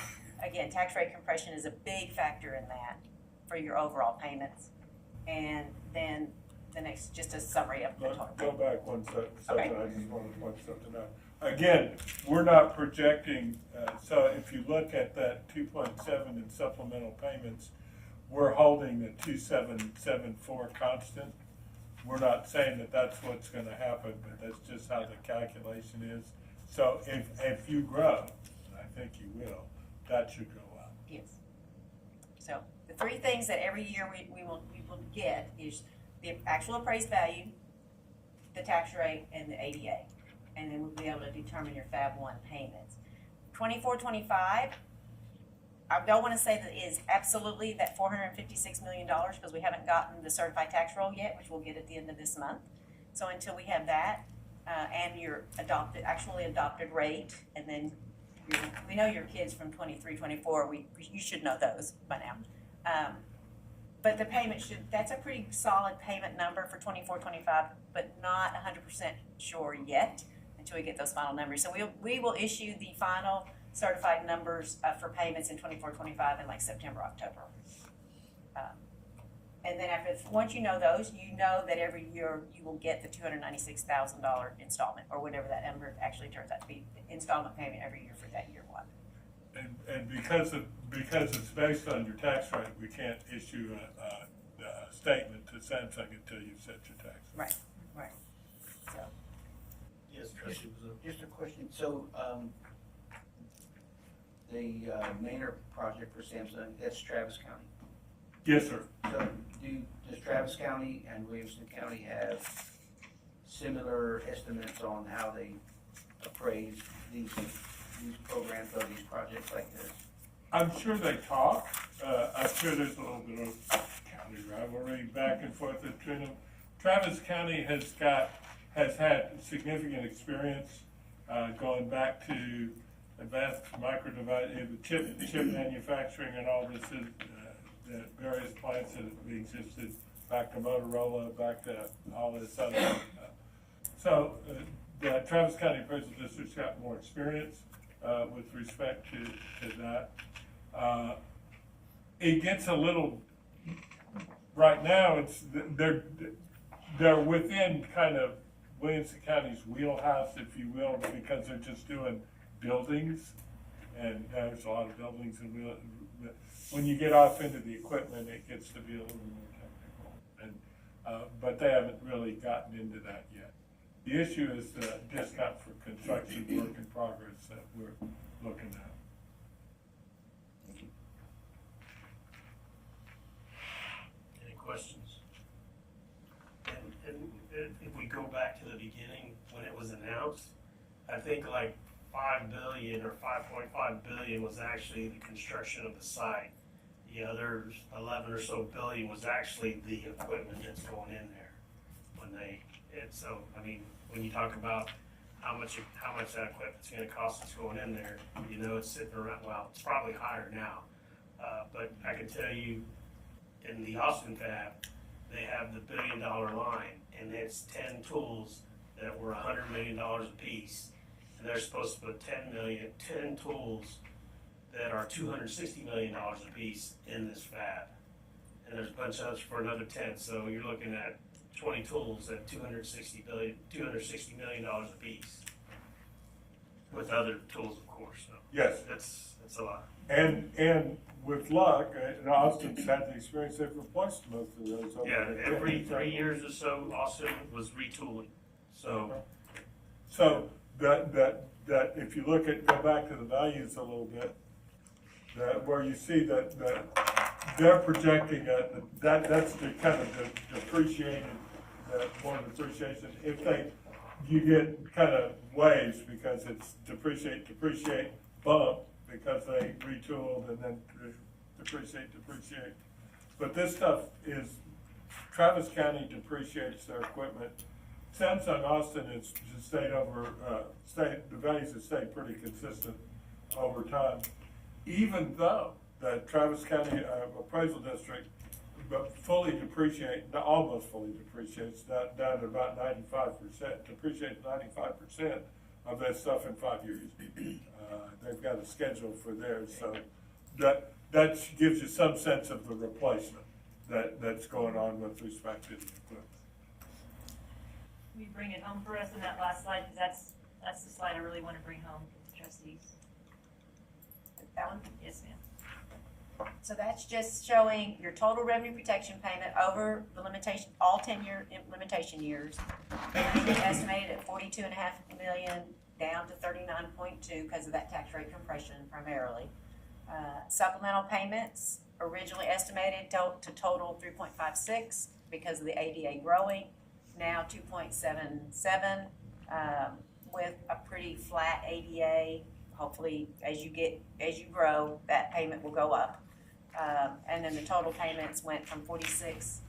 Again, tax rate compression is a big factor in that for your overall payments. And then the next, just a summary of the total. Go back one second. Okay. I just wanted to point something out. Again, we're not projecting, so if you look at that 2.7 in supplemental payments, we're holding the 2,774 constant. We're not saying that that's what's going to happen, but that's just how the calculation is. So if you grow, and I think you will, that should go up. Yes. So the three things that every year we will get is the actual appraised value, the tax rate, and the ADA. And then we'll be able to determine your Fab 1 payments. 24-25, I don't want to say that it is absolutely that $456 million because we haven't gotten the certified tax roll yet, which we'll get at the end of this month. So until we have that, and your actually adopted rate, and then we know your kids from 23, 24, you should know those by now. But the payment that's a pretty solid payment number for 24-25, but not 100% sure yet until we get those final numbers. So we will issue the final certified numbers for payments in 24-25 in like September, October. And then once you know those, you know that every year you will get the $296,000 installment or whatever that number actually turns out to be, installment payment every year for that year one. And because it's based on your tax rate, we can't issue a statement to Samsung until you've set your tax rate. Right. So. Yes, Trustee. Just a question. So, the Maynard project for Samsung, that's Travis County. Yes, sir. So does Travis County and Williamson County have similar estimates on how they appraise these programs or these projects like this? I'm sure they talk. I'm sure there's a little bit of county rivalry back and forth between them. Travis County has had significant experience going back to advanced microdevice, chip manufacturing and all this, the various plants that existed, back to Motorola, back to all this other stuff. So the Travis County Appraisal District's got more experience with respect to that. It gets a little, right now, they're within kind of Williamson County's wheelhouse, if you will, because they're just doing buildings, and there's a lot of buildings, and when you get off into the equipment, it gets to be a little more technical, and but they haven't really gotten into that yet. The issue is the discount for construction work in progress that we're looking at. Any questions? And if we go back to the beginning, when it was announced, I think like 5 billion or 5.5 billion was actually the construction of the site. The other 11 or so billion was actually the equipment that's going in there. So, I mean, when you talk about how much that equipment's gonna cost that's going in there, you know, it's sitting around, well, it's probably higher now. But I can tell you, in the Austin fab, they have the $1 billion line, and it's 10 tools that were $100 million a piece. And they're supposed to put 10 tools that are $260 million a piece in this fab. And there's a bunch of others for another 10, so you're looking at 20 tools at $260 million a piece. With other tools, of course, so. Yes. That's a lot. And with luck, and Austin's had the experience, they've replaced most of those. over Yeah, the every years. 3 years or so, Austin was retooling, so. So that if you look at, go back to the values a little bit, that where you see that they're projecting that's the kind of the depreciated, that more depreciation. If you get kind of waves because it's depreciate, bump, because they retooled and then depreciate. But this stuff is, Travis County depreciates their equipment. Samsung Austin has stayed the values have stayed pretty consistent over time. Even though the Travis County appraisal district almost fully depreciates, down to about 95%, depreciates 95% of that stuff in 5 years. They've got a schedule for theirs, so that gives you some sense of the replacement that's going on with respect to the equipment. We bring it home for us in that last slide, because that's the slide I really want to bring home to the trustees. That one? Yes, ma'am. So that's just showing your total revenue protection payment over the limitation, all 10-year limitation years. Estimated at 42.5 million, down to 39.2 because of that tax rate compression primarily. Supplemental payments originally estimated to total 3.56 because of the ADA growing, now 2.77 with a pretty flat ADA. Hopefully, as you grow, that payment will go up. And then the total payments went from 46,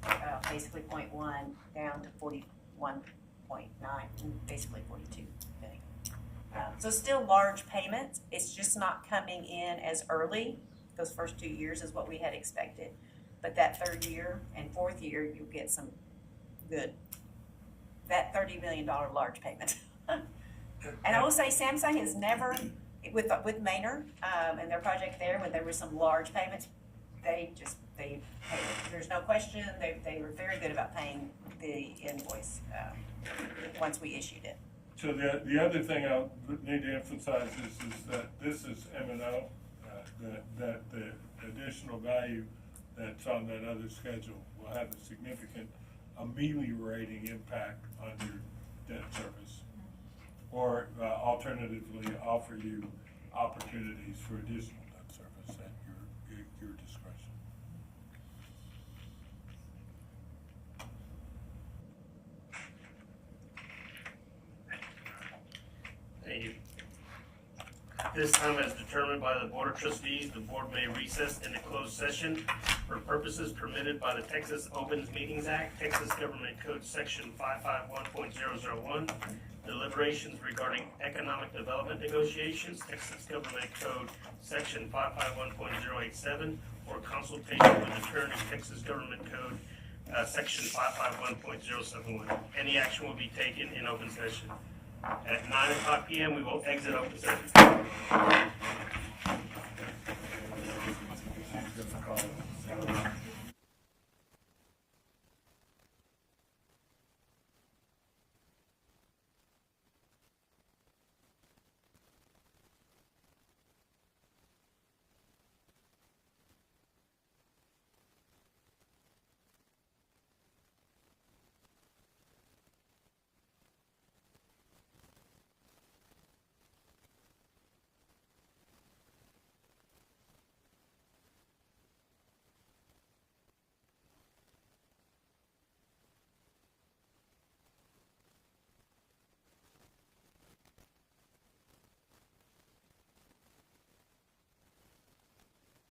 basically 0.1, down to 41.9, basically 42 million. So still large payments. It's just not coming in as early. Those first 2 years is what we had expected. But that third year and fourth year, you'll get some good, that $30 million large payment. And I will say Samsung has never, with Maynard and their project there, when there were some large payments, they paid it. There's no question, they were very good about paying the invoice once we issued it. So the other thing I need to emphasize is that this is M&O, that the additional value that's on that other schedule will have a significant ameliorating impact on your debt service, or alternatively offer you opportunities for additional debt service at your discretion. Thank you. This time, as determined by the Board of Trustees, the board may recess in a closed session for purposes permitted by the Texas Opens Meetings Act, Texas Government Code Section 551.001, deliberations regarding economic development negotiations, Texas Government Code Section 551.087, or consultation with attorney, Texas Government Code Section 551.071. Any action will be taken in open session. At 9:00 p.m., we will exit open session.